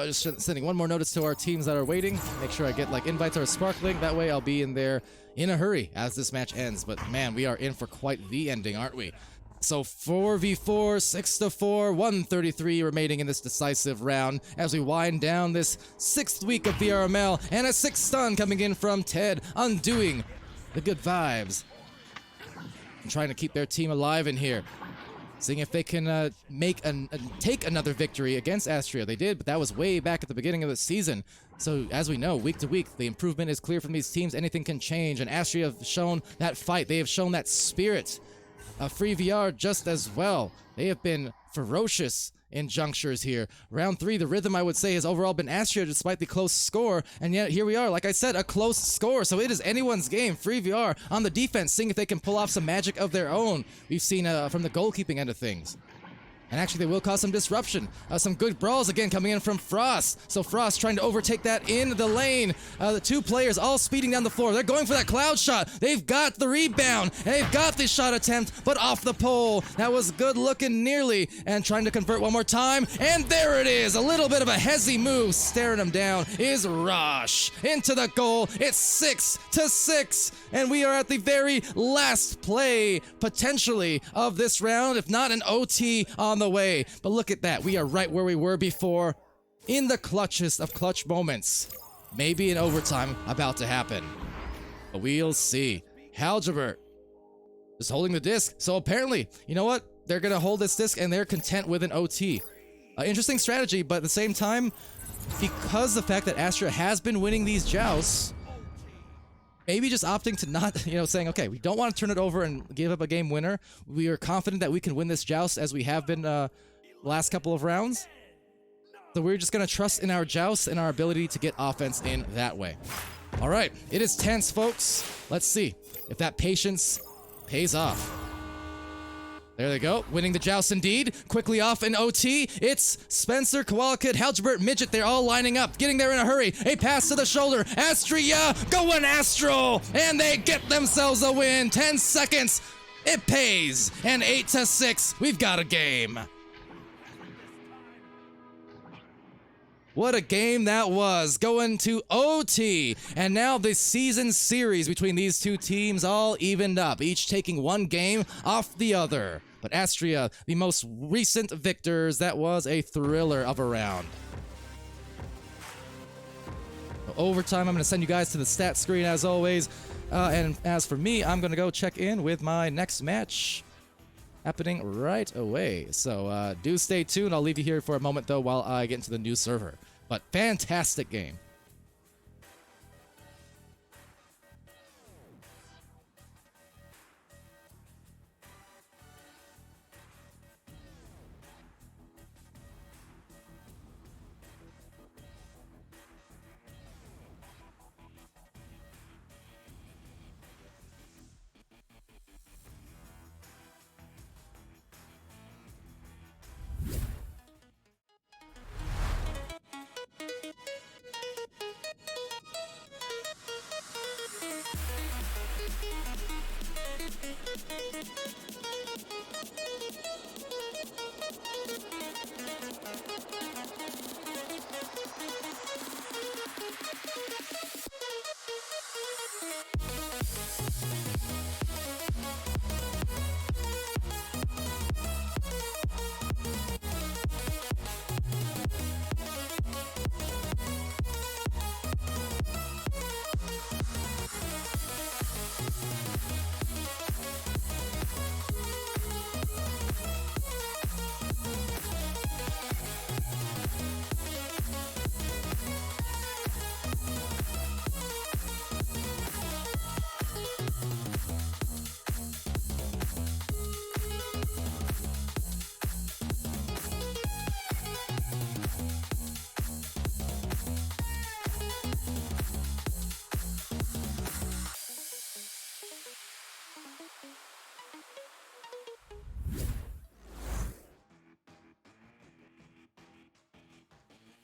[SPEAKER 1] just sending one more notice to our teams that are waiting. Make sure I get like invites or a sparkling. That way I'll be in there in a hurry as this match ends. But man, we are in for quite the ending, aren't we? So 4v4, 6-4, 133 remaining in this decisive round as we wind down this 6th week of VRML, and a 6th stun coming in from Ted, undoing the good vibes. And trying to keep their team alive in here. Seeing if they can take another victory against Astrea. They did, but that was way back at the beginning of the season. So, as we know, week to week, the improvement is clear from these teams. Anything can change, and Astrea have shown that fight. They have shown that spirit. FreeVR just as well. They have been ferocious in junctures here. Round 3, the rhythm, I would say, has overall been Astrea despite the close score, and yet here we are, like I said, a close score, so it is anyone's game. FreeVR on the defense, seeing if they can pull off some magic of their own. We've seen from the goalkeeping end of things. And actually, they will cause some disruption. Some good brawls again coming in from Frost. So Frost trying to overtake that in the lane. The 2 players all speeding down the floor. They're going for that cloud shot. They've got the rebound. And they've got the shot attempt, but off the pole. That was good looking nearly. And trying to convert one more time. And there it is. A little bit of a hezzy move. Staring him down is Rosh. Into the goal. It's 6-6. And we are at the very last play, potentially, of this round. If not an OT on the way. But look at that. We are right where we were before, in the clutchest of clutch moments. Maybe an overtime about to happen. But we'll see. Halgebert is holding the disc. So apparently, you know what? They're going to hold this disc and they're content with an OT. Interesting strategy, but at the same time, because the fact that Astrea has been winning these jousts, maybe just opting to not, saying, okay, we don't want to turn it over and give up a game winner. We are confident that we can win this joust as we have been the last couple of rounds. So we're just going to trust in our joust and our ability to get offense in that way. All right, it is tense, folks. Let's see if that patience pays off. There they go, winning the joust indeed. Quickly off in OT, it's Spencer, Kowalkid, Halgebert, Midget. They're all lining up, getting there in a hurry. A pass to the shoulder, Astrea going Astral, and they get themselves a win. 10 seconds, it pays, and 8-6, we've got a game. What a game that was, going to OT. And now the season series between these 2 teams all evened up, each taking one game off the other. But Astrea, the most recent victors, that was a thriller of a round. Overtime, I'm going to send you guys to the stat screen as always. And as for me, I'm going to go check in with my next match happening right away. So do stay tuned. I'll leave you here for a moment, though, while I get into the new server. But fantastic game.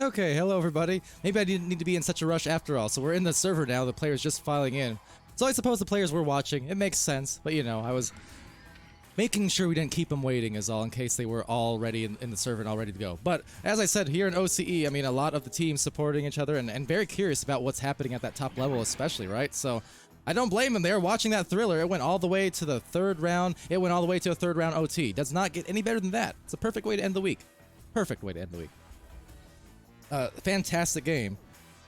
[SPEAKER 1] Okay, hello everybody. Maybe I didn't need to be in such a rush after all. So we're in the server now, the players just filing in. So I suppose the players were watching. It makes sense, but I was making sure we didn't keep them waiting is all, in case they were already in the server and all ready to go. But as I said, here in OCE, a lot of the teams supporting each other and very curious about what's happening at that top level especially, right? So I don't blame them. They were watching that thriller. It went all the way to the 3rd round. It went all the way to a 3rd round OT. Does not get any better than that. It's a perfect way to end the week. Perfect way to end the week. Fantastic game.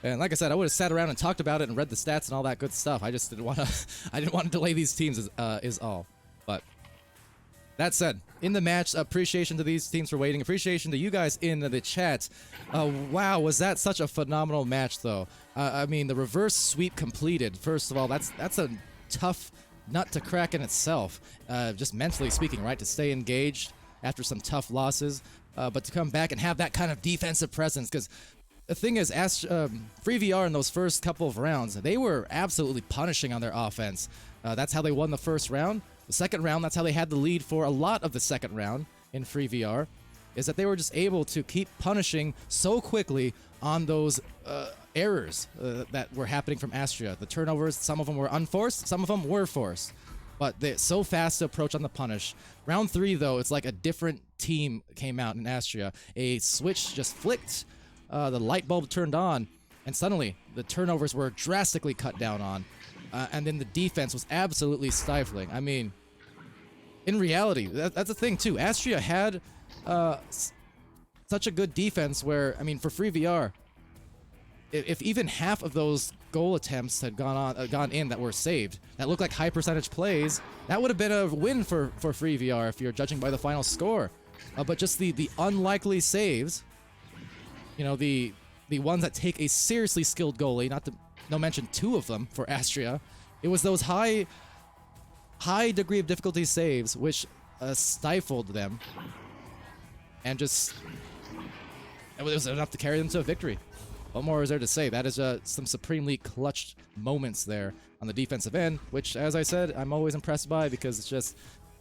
[SPEAKER 1] And like I said, I would have sat around and talked about it and read the stats and all that good stuff. I just didn't want to. I didn't want to delay these teams. Is all. But that said, in the match, appreciation to these teams for waiting. Appreciation to you guys in the chat. Wow, was that such a phenomenal match, though? I mean, the reverse sweep completed. First of all, that's a tough nut to crack in itself. Just mentally speaking, right? To stay engaged after some tough losses, but to come back and have that kind of defensive presence, because the thing is, FreeVR in those first couple of rounds, they were absolutely punishing on their offense. That's how they won the first round. The second round, that's how they had the lead for a lot of the second round in FreeVR, is that they were just able to keep punishing so quickly on those errors that were happening from Astrea. The turnovers, some of them were unforced, some of them were forced. But they're so fast to approach on the punish. Round 3, though, it's like a different team came out in Astrea. A switch just flicked, the light bulb turned on, and suddenly the turnovers were drastically cut down on. And then the defense was absolutely stifling. I mean, in reality, that's the thing, too. Astrea had such a good defense where, I mean, for FreeVR, if even half of those goal attempts had gone in that were saved, that looked like high percentage plays, that would have been a win for FreeVR if you're judging by the final score. But just the unlikely saves, you know, the ones that take a seriously skilled goalie, no mention 2 of them for Astrea, it was those high degree of difficulty saves which stifled them, and just it was enough to carry them to a victory. What more is there to say? That is some supremely clutch moments there on the defensive end, which, as I said, I'm always impressed by, because it's just,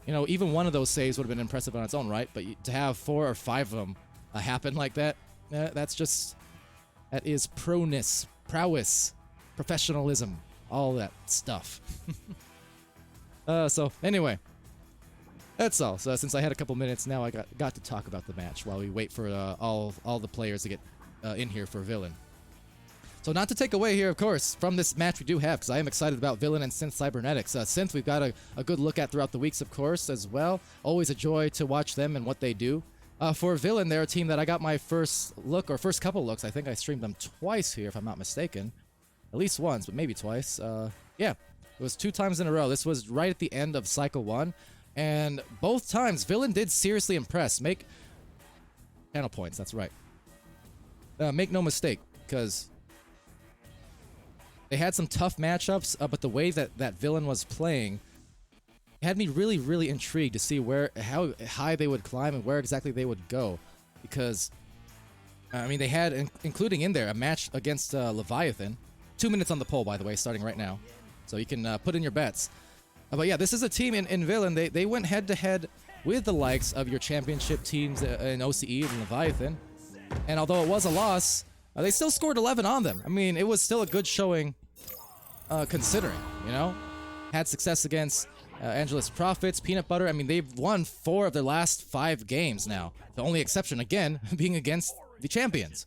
[SPEAKER 1] you know, even one of those saves would have been impressive on its own right, but to have 4 or 5 of them happen like that, that is prowess, professionalism, all that stuff. So anyway, that's all. So since I had a couple minutes now, I got to talk about the match while we wait for all the players to get in here for Villain. So not to take away here, of course, from this match we do have, because I am excited about Villain and Synth Cybernetics. Synth we've got a good look at throughout the weeks, of course, as well. Always a joy to watch them and what they do. For Villain, they're a team that I got my first look, or first couple looks. I think I streamed them twice here, if I'm not mistaken. At least once, but maybe twice. Yeah, it was 2 times in a row. This was right at the end of Cycle 1. And both times, Villain did seriously impress. Make channel points, that's right. Make no mistake, because they had some tough matchups, but the way that Villain was playing had me really, really intrigued to see how high they would climb and where exactly they would go. Because, I mean, they had, including in there, a match against Leviathan. 2 minutes on the poll, by the way, starting right now. So you can put in your bets. But yeah, this is a team in Villain. They went head-to-head with the likes of your championship teams in OCE and Leviathan. And although it was a loss, they still scored 11 on them. I mean, it was still a good showing, considering, you know? Had success against Angelus Prophets, Peanut Butter. I mean, they've won 4 of their last 5 games now. The only exception, again, being against the champions.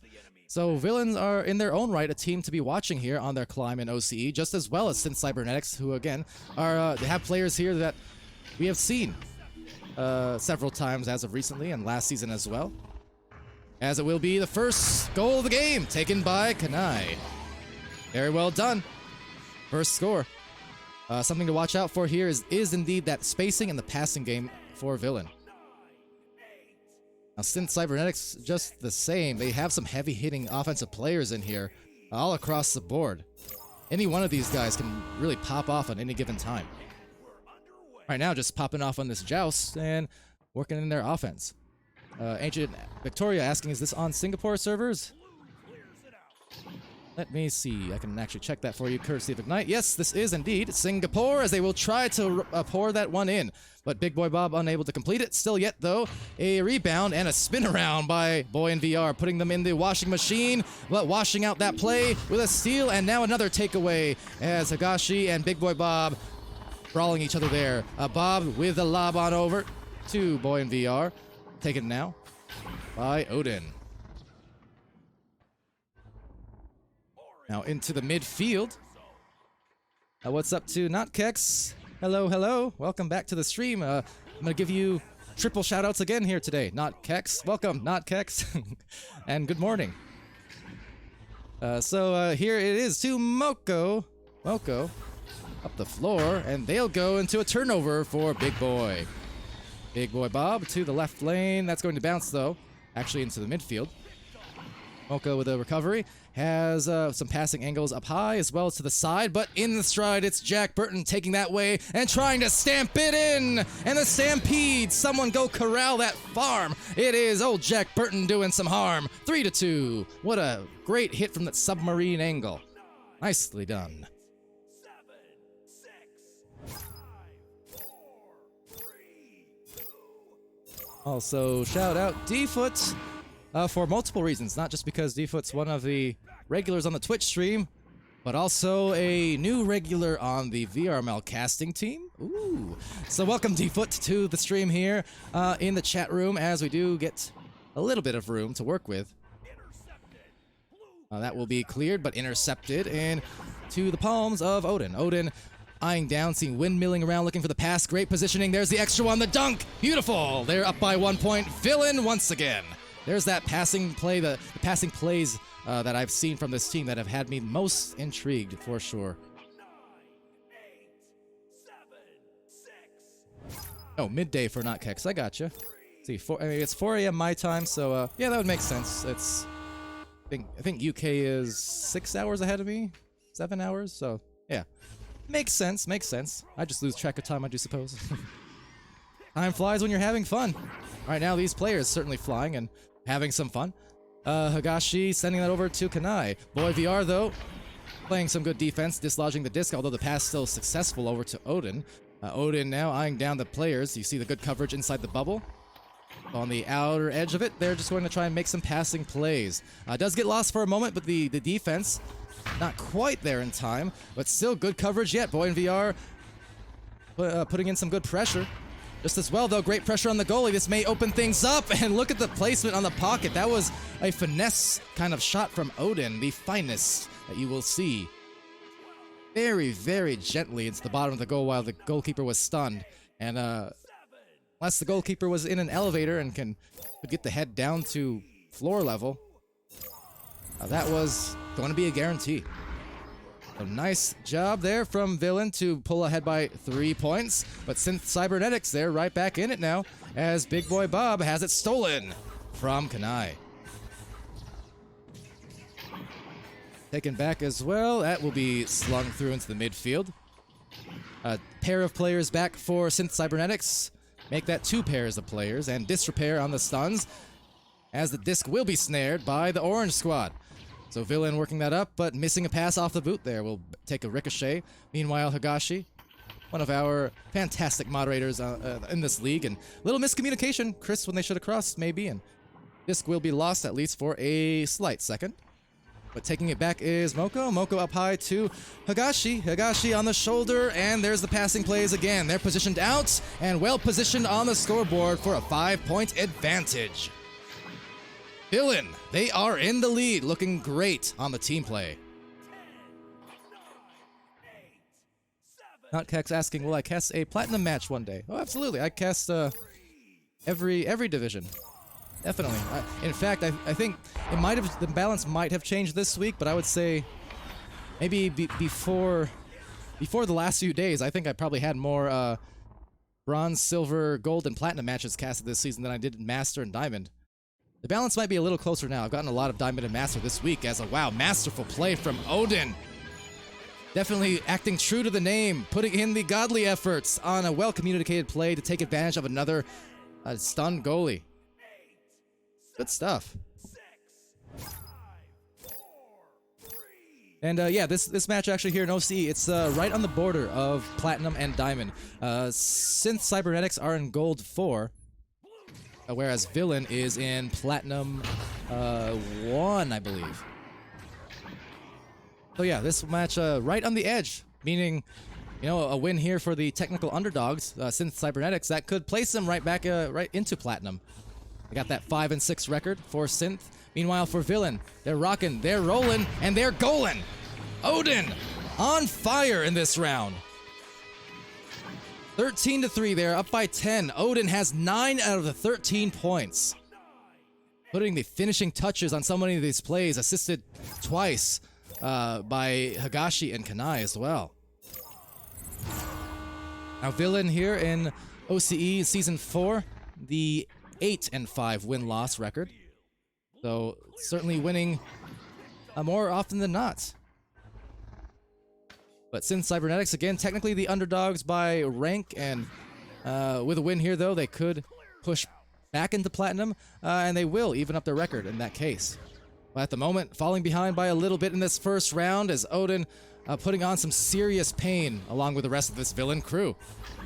[SPEAKER 1] So Villains are, in their own right, a team to be watching here on their climb in OCE, just as well as Synth Cybernetics, who, again, they have players here that we have seen several times as of recently and last season as well. As it will be the first goal of the game, taken by Kanai. Very well done. First score. Something to watch out for here is indeed that spacing in the passing game for Villain. Now, Synth Cybernetics, just the same. They have some heavy-hitting offensive players in here, all across the board. Any one of these guys can really pop off at any given time. Right now, just popping off on this joust and working in their offense. Ancient Victoria asking, is this on Singapore servers? Let me see. I can actually check that for you, courtesy of Ignite. Yes, this is indeed Singapore, as they will try to pour that one in. But Big Boy Bob unable to complete it. Still yet, though, a rebound and a spin around by Boy in VR, putting them in the washing machine, but washing out that play with a steal, and now another takeaway as Higashi and Big Boy Bob brawling each other there. Bob with the lob on over to Boy in VR. Taken now by Odin. Now into the midfield. What's up to Notkex? Hello, hello. Welcome back to the stream. I'm gonna give you triple shoutouts again here today. Notkex, welcome, Notkex, and good morning. So here it is to Moko. Moko up the floor, and they'll go into a turnover for Big Boy. Big Boy Bob to the left lane. That's going to bounce though, actually into the midfield. Moko with a recovery, has some passing angles up high as well as to the side, but in the stride, it's Jack Burton taking that way and trying to stamp it in! And the Stampede! Someone go corral that farm! It is old Jack Burton doing some harm! 3-2! What a great hit from that submarine angle. Nicely done. Also, shout out D-Foot! For multiple reasons, not just because D-Foot's one of the regulars on the Twitch stream, but also a new regular on the VRML casting team. Ooh. So welcome D-Foot to the stream here in the chat room, as we do get a little bit of room to work with. That will be cleared, but intercepted into the palms of Odin. Odin eyeing down, seeing windmilling around, looking for the pass. Great positioning. There's the extra one, the dunk. Beautiful. They're up by 1 point. Villain once again. There's that passing play, the passing plays that I've seen from this team that have had me most intrigued, for sure. Oh, midday for Notkex. I gotcha. See, it's 4 a.m. my time, so yeah, that would make sense. It's I think UK is 6 hours ahead of me, 7 hours. So yeah, makes sense. Makes sense. I just lose track of time, I do suppose. Time flies when you're having fun. Right now, these players certainly flying and having some fun. Higashi sending that over to Kanai. Boy VR, though, playing some good defense, dislodging the disc, although the pass still successful over to Odin. Odin now eyeing down the players. You see the good coverage inside the bubble. On the outer edge of it, they're just going to try and make some passing plays. Does get lost for a moment, but the defense not quite there in time, but still good coverage yet. Boy in VR putting in some good pressure. Just as well, though, great pressure on the goalie. This may open things up, and look at the placement on the pocket. That was a finesse kind of shot from Odin, the finest that you will see. Very, very gently into the bottom of the goal while the goalkeeper was stunned. And unless the goalkeeper was in an elevator and could get the head down to floor level, that was going to be a guarantee. A nice job there from Villain to pull ahead by 3 points, but Synth Cybernetics, they're right back in it now, as Big Boy Bob has it stolen from Kanai. Taken back as well, that will be slung through into the midfield. A pair of players back for Synth Cybernetics, make that 2 pairs of players, and disrepair on the stuns, as the disc will be snared by the Orange Squad. So Villain working that up, but missing a pass off the boot there. Will take a ricochet. Meanwhile, Higashi, one of our fantastic moderators in this league, and little miscommunication. Chris when they should have crossed, maybe, and disc will be lost at least for a slight second. But taking it back is Moko. Moko up high to Higashi. Higashi on the shoulder, and there's the passing plays again. They're positioned out, and well positioned on the scoreboard for a 5-point advantage. Villain, they are in the lead, looking great on the team play. Notkex asking, will I cast a platinum match one day? Oh, absolutely. I cast every division. Definitely. In fact, I think the balance might have changed this week, but I would say maybe before the last few days, I think I probably had more bronze, silver, gold, and platinum matches casted this season than I did in Master and Diamond. The balance might be a little closer now. I've gotten a lot of Diamond and Master this week as a, wow, masterful play from Odin. Definitely acting true to the name, putting in the godly efforts on a well-communicated play to take advantage of another stunned goalie. Good stuff. And yeah, this match actually here in OC, it's right on the border of Platinum and Diamond. Synth Cybernetics are in Gold 4. Whereas Villain is in Platinum 1, I believe. So yeah, this match right on the edge, meaning, you know, a win here for the technical underdogs, Synth Cybernetics, that could place them right back right into Platinum. They got that 5-6 record for Synth. Meanwhile, for Villain, they're rocking, they're rolling, and they're goaling. Odin on fire in this round. 13-3, they're up by 10. Odin has 9 out of the 13 points. Putting the finishing touches on so many of these plays, assisted twice by Higashi and Kanai as well. Now Villain here in OCE Season 4, the 8-5 win-loss record. So certainly winning more often than not. But Synth Cybernetics, again, technically the underdogs by rank, and with a win here, though, they could push back into Platinum, and they will even up their record in that case. But at the moment, falling behind by a little bit in this first round as Odin putting on some serious pain along with the rest of this Villain crew.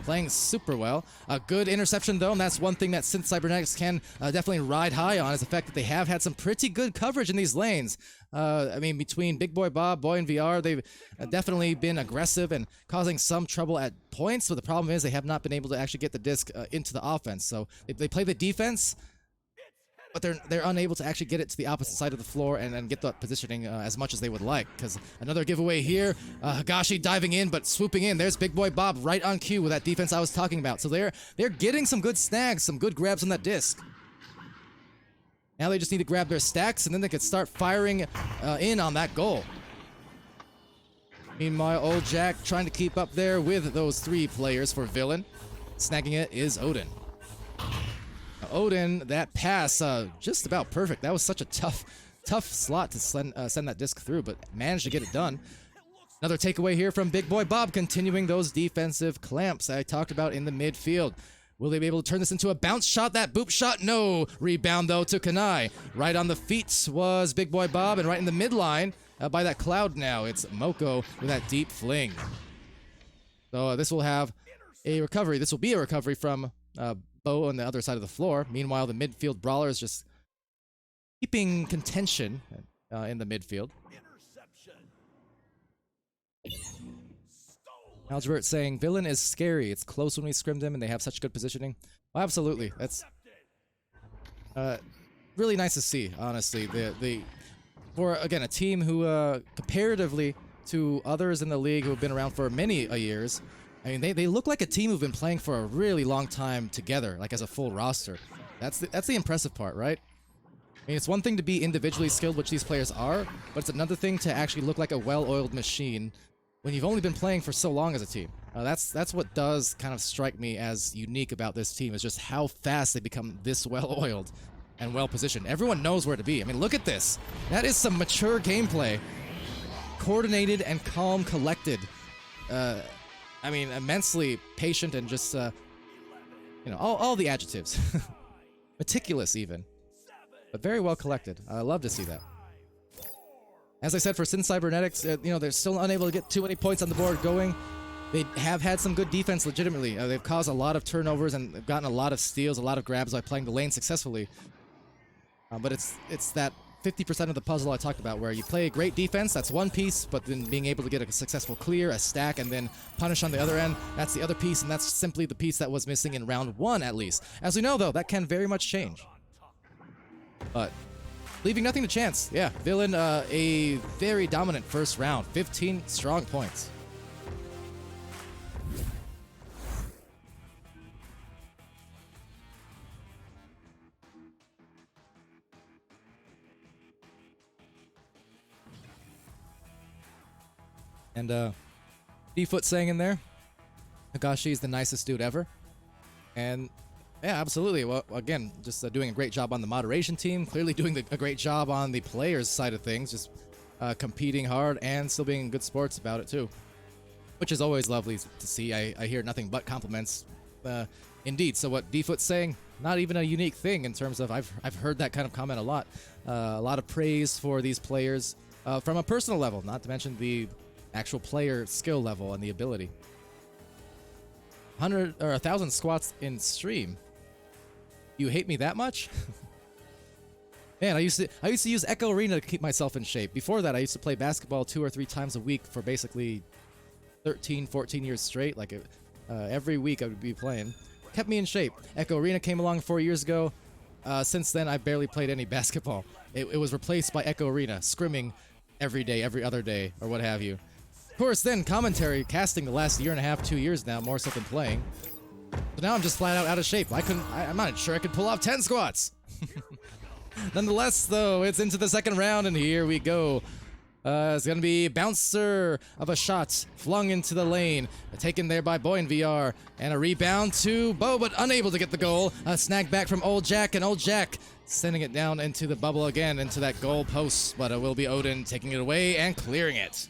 [SPEAKER 1] Playing super well. A good interception, though, and that's one thing that Synth Cybernetics can definitely ride high on, is the fact that they have had some pretty good coverage in these lanes. I mean, between Big Boy Bob, Boy, and VR, they've definitely been aggressive and causing some trouble at points, but the problem is they have not been able to actually get the disc into the offense. So they play the defense, but they're unable to actually get it to the opposite side of the floor and get that positioning as much as they would like. Because another giveaway here, Higashi diving in, but swooping in. There's Big Boy Bob right on cue with that defense I was talking about. So they're getting some good snags, some good grabs on that disc. Now they just need to grab their stacks, and then they could start firing in on that goal. Meanwhile, old Jack trying to keep up there with those 3 players for Villain. Snagging it is Odin. Odin, that pass, just about perfect. That was such a tough slot to send that disc through, but managed to get it done. Another takeaway here from Big Boy Bob, continuing those defensive clamps I talked about in the midfield. Will they be able to turn this into a bounce shot? That boop shot? No. Rebound, though, to Kanai. Right on the feet was Big Boy Bob, and right in the midline by that cloud now, it's Moko with that deep fling. So this will have a recovery. This will be a recovery from Bo on the other side of the floor. Meanwhile, the midfield brawler is just keeping contention in the midfield. Algebert saying, Villain is scary. It's close when we scrimmed him and they have such good positioning. Well, absolutely. That's really nice to see, honestly. For, again, a team who, comparatively to others in the league who have been around for many years, I mean, they look like a team who've been playing for a really long time together, like as a full roster. That's the impressive part, right? I mean, it's one thing to be individually skilled, which these players are, but it's another thing to actually look like a well-oiled machine when you've only been playing for so long as a team. That's what does kind of strike me as unique about this team, is just how fast they become this well-oiled and well-positioned. Everyone knows where to be. I mean, look at this. That is some mature gameplay. Coordinated and calm, collected. I mean, immensely patient and just, you know, all the adjectives. Meticulous, even. But very well collected. I love to see that. As I said, for Synth Cybernetics, you know, they're still unable to get too many points on the board going. They have had some good defense legitimately. They've caused a lot of turnovers and they've gotten a lot of steals, a lot of grabs by playing the lane successfully. But it's that 50% of the puzzle I talked about, where you play a great defense, that's one piece, but then being able to get a successful clear, a stack, and then punish on the other end, that's the other piece, and that's simply the piece that was missing in round 1, at least. As we know, though, that can very much change. But leaving nothing to chance. Yeah, Villain, a very dominant first round. 15 strong points. And, D-Foot saying in there, Higashi is the nicest dude ever. And yeah, absolutely. Well, again, just doing a great job on the moderation team. Clearly doing a great job on the players' side of things. Just competing hard and still being good sports about it, too. Which is always lovely to see. I hear nothing but compliments. Indeed. So what D-Foot's saying, not even a unique thing in terms of I've heard that kind of comment a lot. A lot of praise for these players from a personal level, not to mention the actual player skill level and the ability. 100 or 1,000 squats in stream. You hate me that much? Man, I used to use Echo Arena to keep myself in shape. Before that, I used to play basketball 2 or 3 times a week for basically 13, 14 years straight. Like every week I would be playing. Kept me in shape. Echo Arena came along 4 years ago. Since then, I barely played any basketball. It was replaced by Echo Arena, scrimming every day, every other day, or what have you. Of course, then commentary casting the last year and a half, 2 years now, more so than playing. So now I'm just flat out of shape. I'm not sure I could pull off 10 squats. Nonetheless, though, it's into the second round, and here we go. It's gonna be bouncer of a shot flung into the lane, taken there by Boy in VR, and a rebound to Bo, but unable to get the goal. A snag back from Old Jack, and Old Jack sending it down into the bubble again, into that goal post, but it will be Odin taking it away and clearing it.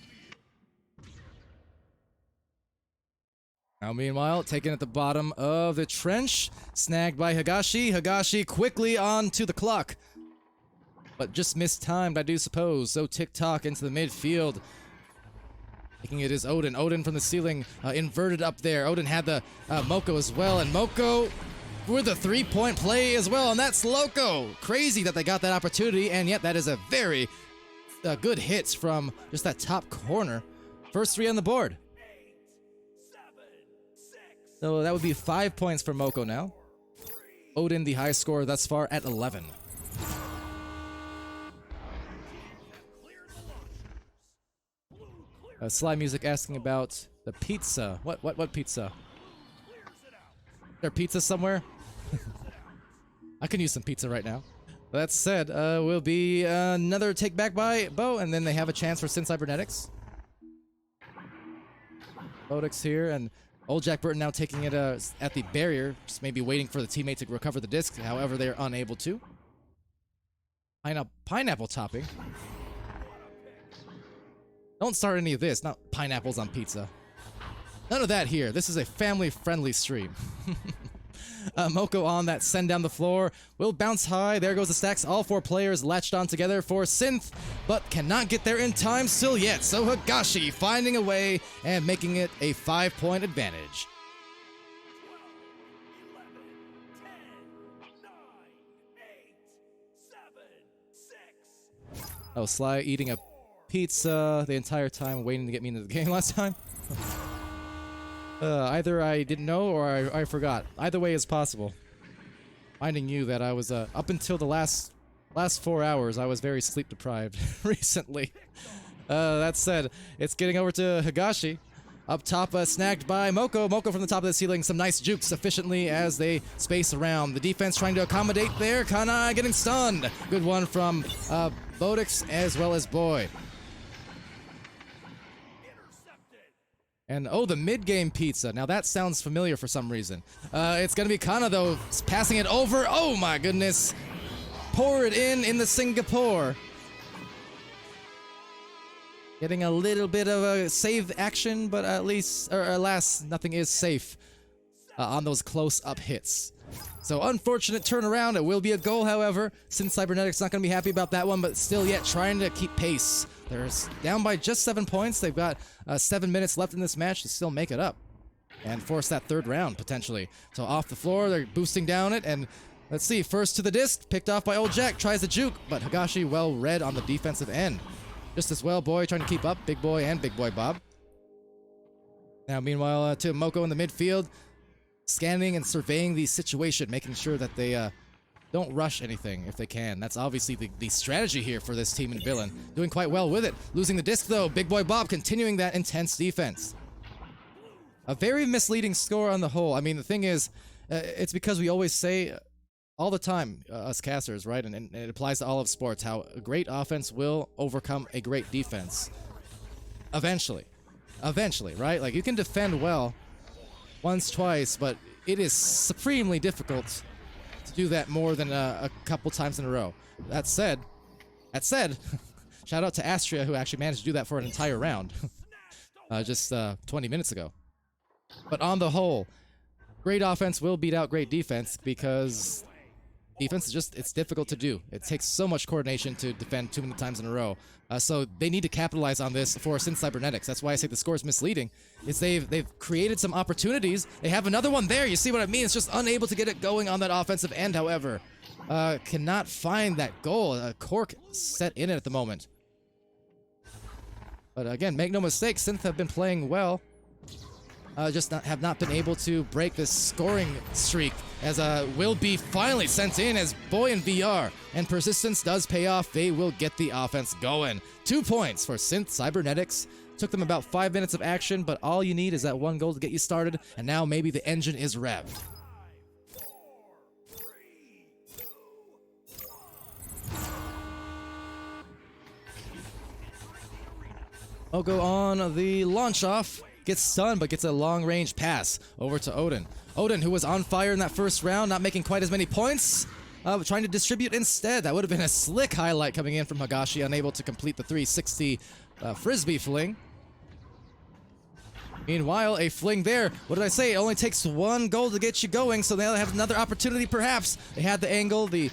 [SPEAKER 1] Now, meanwhile, taken at the bottom of the trench, snagged by Higashi. Higashi quickly onto the clock, but just mistimed, I do suppose. So tick-tock into the midfield. Taking it is Odin. Odin from the ceiling, inverted up there. Odin had the Moko as well, and Moko with a three-point play as well, and that's Loco. Crazy that they got that opportunity, and yet that is a very good hits from just that top corner. First three on the board. So that would be 5 points for Moko now. Odin, the highest scorer thus far, at 11. Sly Music asking about the pizza. What pizza? Is there pizza somewhere? I can use some pizza right now. That said, will be another take back by Bo, and then they have a chance for Synth Cybernetics. Bodix here, and Old Jack Burton now taking it at the barrier, just maybe waiting for the teammate to recover the disc. However, they are unable to. Pineapple topping. Don't start any of this, not pineapples on pizza. None of that here. This is a family-friendly stream. Moko on that send down the floor. Will bounce high. There goes the stacks. All four players latched on together for Synth, but cannot get there in time still yet. So Higashi finding a way and making it a 5-point advantage. 12, 10, 9, 8, 7, 6. Oh, Sly eating a pizza the entire time, waiting to get me into the game last time. Either I didn't know or I forgot. Either way is possible. Finding you that I was, up until the last 4 hours, I was very sleep deprived recently. That said, it's getting over to Higashi. Up top, snagged by Moko. Moko from the top of the ceiling, some nice jukes efficiently as they space around. The defense trying to accommodate there. Kanai getting stunned. Good one from Bodix as well as Boy. And oh, the mid-game pizza. Now that sounds familiar for some reason. It's gonna be Kana though, passing it over. Oh my goodness. Pour it in the Singapore. Getting a little bit of a save action, but at least, or alas, nothing is safe on those close-up hits. So unfortunate turnaround. It will be a goal, however. Since Cybernetics not going to be happy about that one, but still yet trying to keep pace. They're down by just 7 points. They've got 7 minutes left in this match to still make it up and force that third round, potentially. So off the floor, they're boosting down it, and let's see. First to the disc, picked off by Old Jack. Tries the juke, but Higashi well read on the defensive end. Just as well, Boy trying to keep up. Big Boy and Big Boy Bob. Now, meanwhile, to Moko in the midfield, scanning and surveying the situation, making sure that they don't rush anything if they can. That's obviously the strategy here for this team in Villain. Doing quite well with it. Losing the disc, though. Big Boy Bob continuing that intense defense. A very misleading score on the whole. I mean, the thing is, it's because we always say all the time, us casters, right? And it applies to all of sports, how a great offense will overcome a great defense. Eventually. Eventually, right? Like, you can defend well once, twice, but it is supremely difficult to do that more than a couple times in a row. That said, shout out to Astrea, who actually managed to do that for an entire round. Just 20 minutes ago. But on the whole, great offense will beat out great defense because defense is just, it's difficult to do. It takes so much coordination to defend too many times in a row. So they need to capitalize on this for Synth Cybernetics. That's why I say the score is misleading. Is they've created some opportunities. They have another one there. You see what I mean? It's just unable to get it going on that offensive end, however. Cannot find that goal. Cork set in it at the moment. But again, make no mistake, Synth have been playing well. Have not been able to break this scoring streak, as will be finally sent in as Boy in VR, and persistence does pay off. They will get the offense going. 2 points for Synth Cybernetics. Took them about 5 minutes of action, but all you need is that one goal to get you started, and now maybe the engine is revved. Moko on the launch off, gets stunned, but gets a long-range pass over to Odin. Odin, who was on fire in that first round, not making quite as many points, trying to distribute instead. That would have been a slick highlight coming in from Higashi, unable to complete the 360 frisbee fling. Meanwhile, a fling there. What did I say? It only takes one goal to get you going, so they'll have another opportunity perhaps. They had the angle, the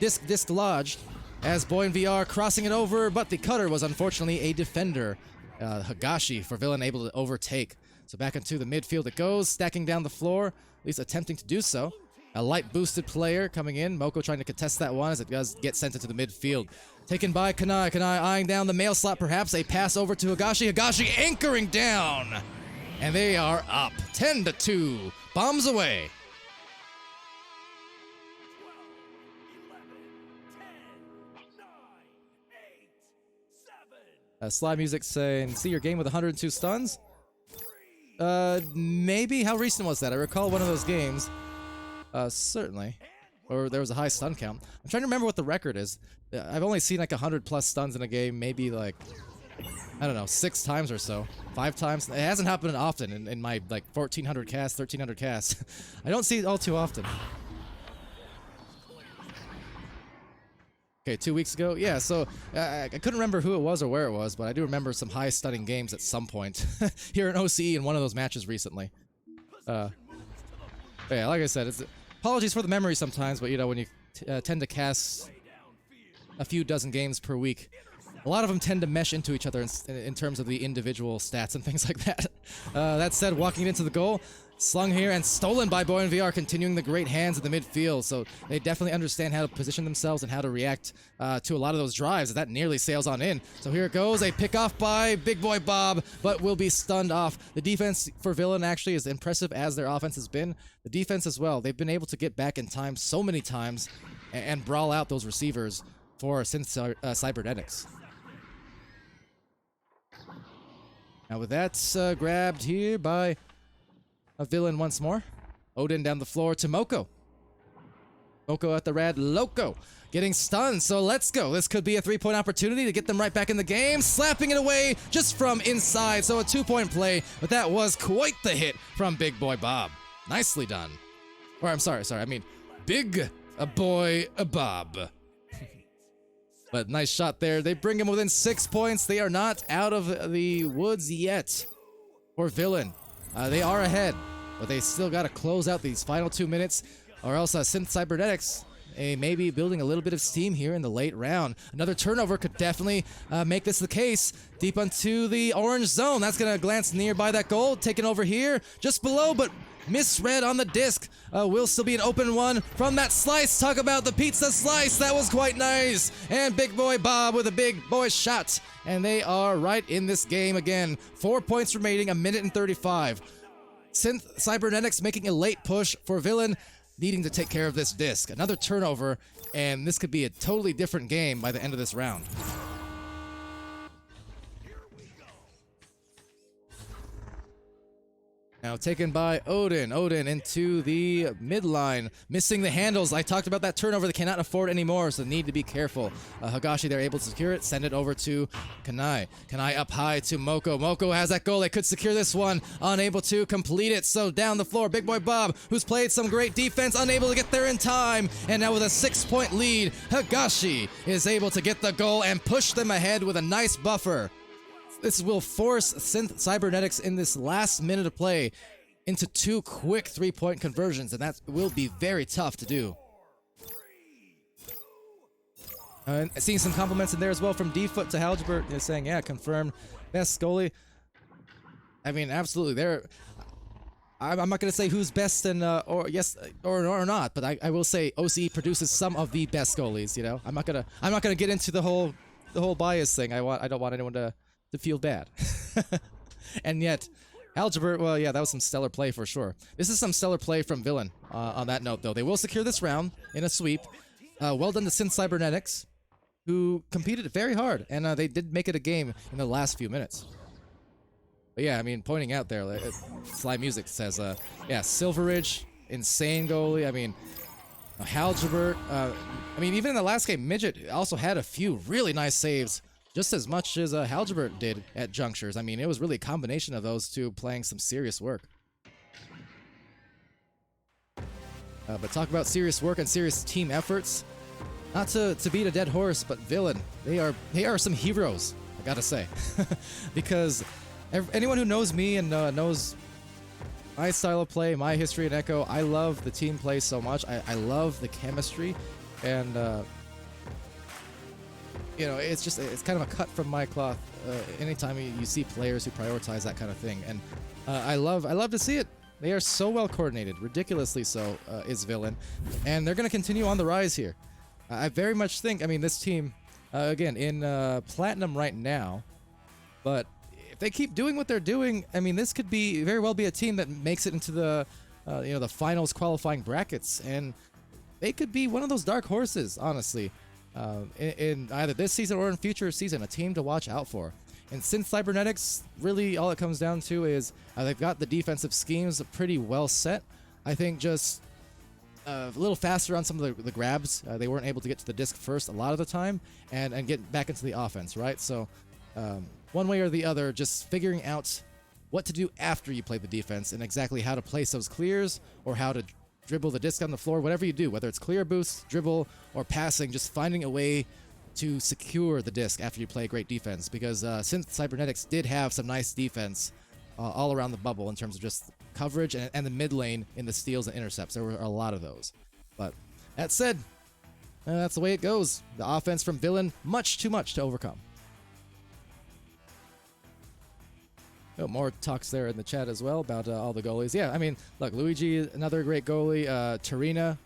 [SPEAKER 1] disc lodged, as Boy in VR crossing it over, but the cutter was unfortunately a defender. Higashi for Villain able to overtake. So back into the midfield it goes, stacking down the floor, at least attempting to do so. A light boosted player coming in, Moko trying to contest that one as it does get sent into the midfield. Taken by Kanai, Kanai eyeing down the mail slot perhaps, a pass over to Higashi, Higashi anchoring down! And they are up, 10-2, bombs away. Slide music saying, see your game with 102 stuns? Maybe? How recent was that? I recall one of those games. Certainly. Or there was a high stun count. I'm trying to remember what the record is. I've only seen like 100 plus stuns in a game, maybe like, I don't know, 6 times or so. 5 times. It hasn't happened often in my like 1400 casts, 1300 casts. I don't see it all too often. Okay, 2 weeks ago? Yeah, so I couldn't remember who it was or where it was, but I do remember some high stunning games at some point here in OCE in one of those matches recently. Yeah, like I said, apologies for the memory sometimes, but you know, when you tend to cast a few dozen games per week, a lot of them tend to mesh into each other in terms of the individual stats and things like that. That said, walking into the goal, slung here and stolen by Boy in VR, continuing the great hands in the midfield. So they definitely understand how to position themselves and how to react to a lot of those drives. That nearly sails on in. So here it goes, a pick off by Big Boy Bob, but will be stunned off. The defense for Villain actually is impressive as their offense has been. The defense as well. They've been able to get back in time so many times and brawl out those receivers for Synth Cybernetics. Now with that grabbed here by a Villain once more. Odin down the floor to Moko. Moko at the rad loco. Getting stunned, so let's go. This could be a 3-point opportunity to get them right back in the game. Slapping it away just from inside, so a 2-point play. But that was quite the hit from Big Boy Bob. Nicely done. Or I'm sorry, I mean Big Boy Bob. But nice shot there. They bring him within 6 points. They are not out of the woods yet for Villain. They are ahead, but they still got to close out these final 2 minutes, or else Synth Cybernetics may be building a little bit of steam here in the late round. Another turnover could definitely make this the case. Deep onto the orange zone. That's going to glance nearby that goal. Taken over here, just below, but misread on the disc. Will still be an open one from that slice. Talk about the pizza slice. That was quite nice. And Big Boy Bob with a big boy shot. And they are right in this game again. 4 points remaining, 1:35. Synth Cybernetics making a late push for Villain, needing to take care of this disc. Another turnover, and this could be a totally different game by the end of this round. Now taken by Odin. Odin into the midline, missing the handles. I talked about that turnover. They cannot afford anymore, so need to be careful. Higashi, they're able to secure it. Send it over to Kanai. Kanai up high to Moko. Moko has that goal. They could secure this one. Unable to complete it. So down the floor, Big Boy Bob, who's played some great defense, unable to get there in time. And now with a 6-point lead, Higashi is able to get the goal and push them ahead with a nice buffer. This will force Synth Cybernetics in this last minute of play into 2 quick 3-point conversions, and that will be very tough to do. And seeing some compliments in there as well from D-Foot to Halgebert, saying, yeah, confirmed best goalie. I mean, absolutely. I'm not going to say who's best and or yes or not, but I will say OCE produces some of the best goalies. You know, I'm not gonna get into the whole bias thing. I don't want anyone to feel bad. And yet, Algebert, well, yeah, that was some stellar play for sure. This is some stellar play from Villain. On that note, though, they will secure this round in a sweep. Well done to Synth Cybernetics, who competed very hard, and they did make it a game in the last few minutes. But yeah, I mean, pointing out there, Sly Music says, yeah, Silveridge, insane goalie. I mean, Halgebert. I mean, even in the last game, Midget also had a few really nice saves, just as much as Halgebert did at junctures. I mean, it was really a combination of those two playing some serious work. But talk about serious work and serious team efforts. Not to beat a dead horse, but Villain, they are some heroes, I gotta say. Because anyone who knows me and knows my style of play, my history in Echo, I love the team play so much. I love the chemistry, and you know, it's kind of a cut from my cloth. Anytime you see players who prioritize that kind of thing, and I love to see it. They are so well coordinated, ridiculously so, is Villain, and they're going to continue on the rise here. I very much think, I mean, this team, again, in Platinum right now, but if they keep doing what they're doing, I mean, this could very well be a team that makes it into the, you know, the finals qualifying brackets, and they could be one of those dark horses, honestly, in either this season or in future season, a team to watch out for. And since Cybernetics, really all it comes down to is they've got the defensive schemes pretty well set. I think just a little faster on some of the grabs. They weren't able to get to the disc first a lot of the time and get back into the offense, right? So one way or the other, just figuring out what to do after you play the defense and exactly how to place those clears or how to dribble the disc on the floor, whatever you do, whether it's clear boost, dribble, or passing, just finding a way to secure the disc after you play great defense, because since Cybernetics did have some nice defense all around the bubble in terms of just coverage and the mid lane in the steals and intercepts, there were a lot of those. But that said, that's the way it goes. The offense from Villain, much too much to overcome. Oh, more talks there in the chat as well about all the goalies. Yeah, I mean, look, Luigi, another great goalie. Tarina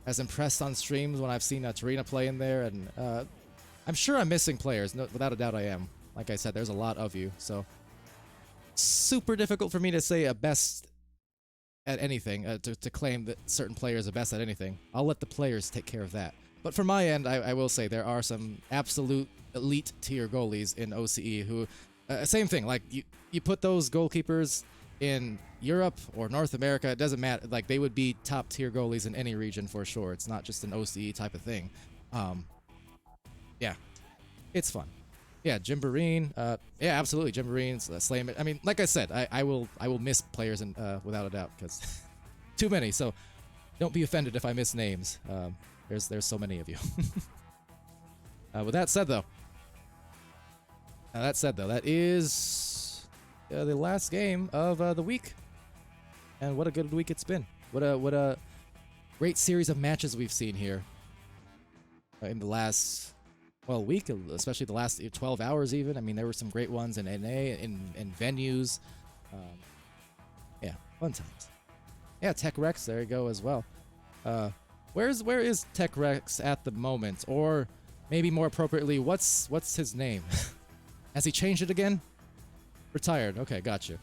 [SPEAKER 1] has impressed on streams when I've seen Tarina play in there, and I'm sure I'm missing players. No, without a doubt I am. Like I said, there's a lot of you, so super difficult for me to say a best at anything, to claim that certain players are best at anything. I'll let the players take care of that. But for my end, I will say there are some absolute elite tier goalies in OCE who, same thing, like you put those goalkeepers in Europe or North America, it doesn't matter. Like, they would be top tier goalies in any region for sure. It's not just an OCE type of thing. Yeah, it's fun. Yeah, Jimboreen. Yeah, absolutely, Jimboreen's Slam. I mean, like I said, I will miss players and without a doubt, because too many. So don't be offended if I miss names. There's so many of you. With that said, though, that is the last game of the week, and what a good week it's been. What a great series of matches we've seen here in the last week, especially the last 12 hours even. I mean, there were some great ones in NA, in venues. Yeah, fun times. Yeah, Tech Rex, there you go as well. Where is Tech Rex at the moment? Or maybe more appropriately, what's his name? Has he changed it again? Retired. Okay, gotcha.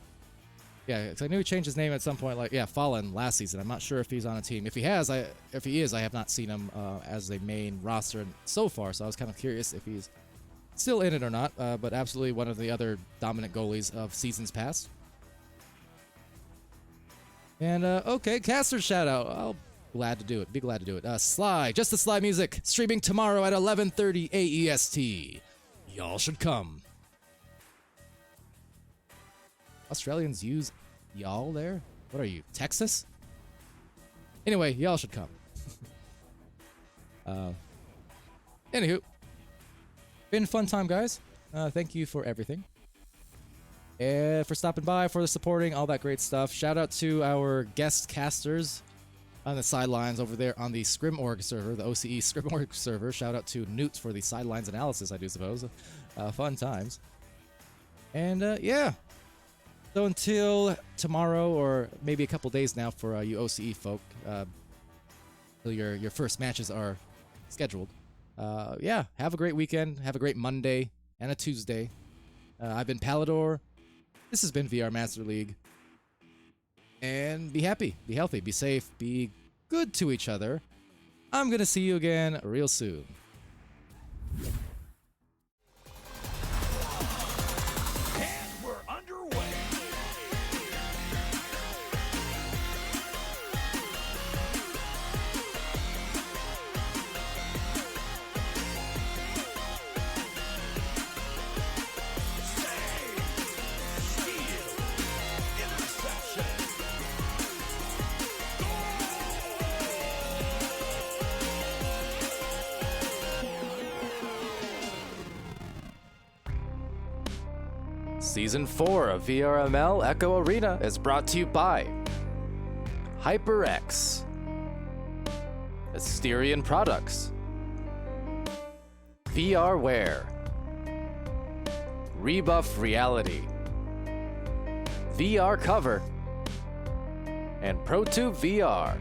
[SPEAKER 1] Yeah, because I knew he changed his name at some point, like, yeah, Fallen last season. I'm not sure if he's on a team. If he is, I have not seen him as a main roster so far, so I was kind of curious if he's still in it or not, but absolutely one of the other dominant goalies of seasons past. And, okay, caster shout-out. I'll be glad to do it. Sly, just the Sly music, streaming tomorrow at 11:30 AEST. Y'all should come. Australians use y'all there? What are you, Texas? Anyway, y'all should come. Anywho, been a fun time, guys. Thank you for everything. And for stopping by, for the supporting, all that great stuff. Shout out to our guest casters on the sidelines over there on the Scrimorg server, the OCE Scrimorg server. Shout out to Newt for the sidelines analysis, I do suppose. Fun times. And yeah. So until tomorrow, or maybe a couple days now for you OCE folk, till your first matches are scheduled. Yeah, have a great weekend. Have a great Monday and a Tuesday. I've been Palidore. This has been VR Master League. And be happy, be healthy, be safe, be good to each other. I'm gonna see you again real soon.
[SPEAKER 7] And we're underway.
[SPEAKER 1] Season 4 of VRML Echo Arena is brought to you by HyperX, Asterian Products, VRware, Rebuff Reality, VR Cover, and ProTube VR.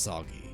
[SPEAKER 1] Soggy.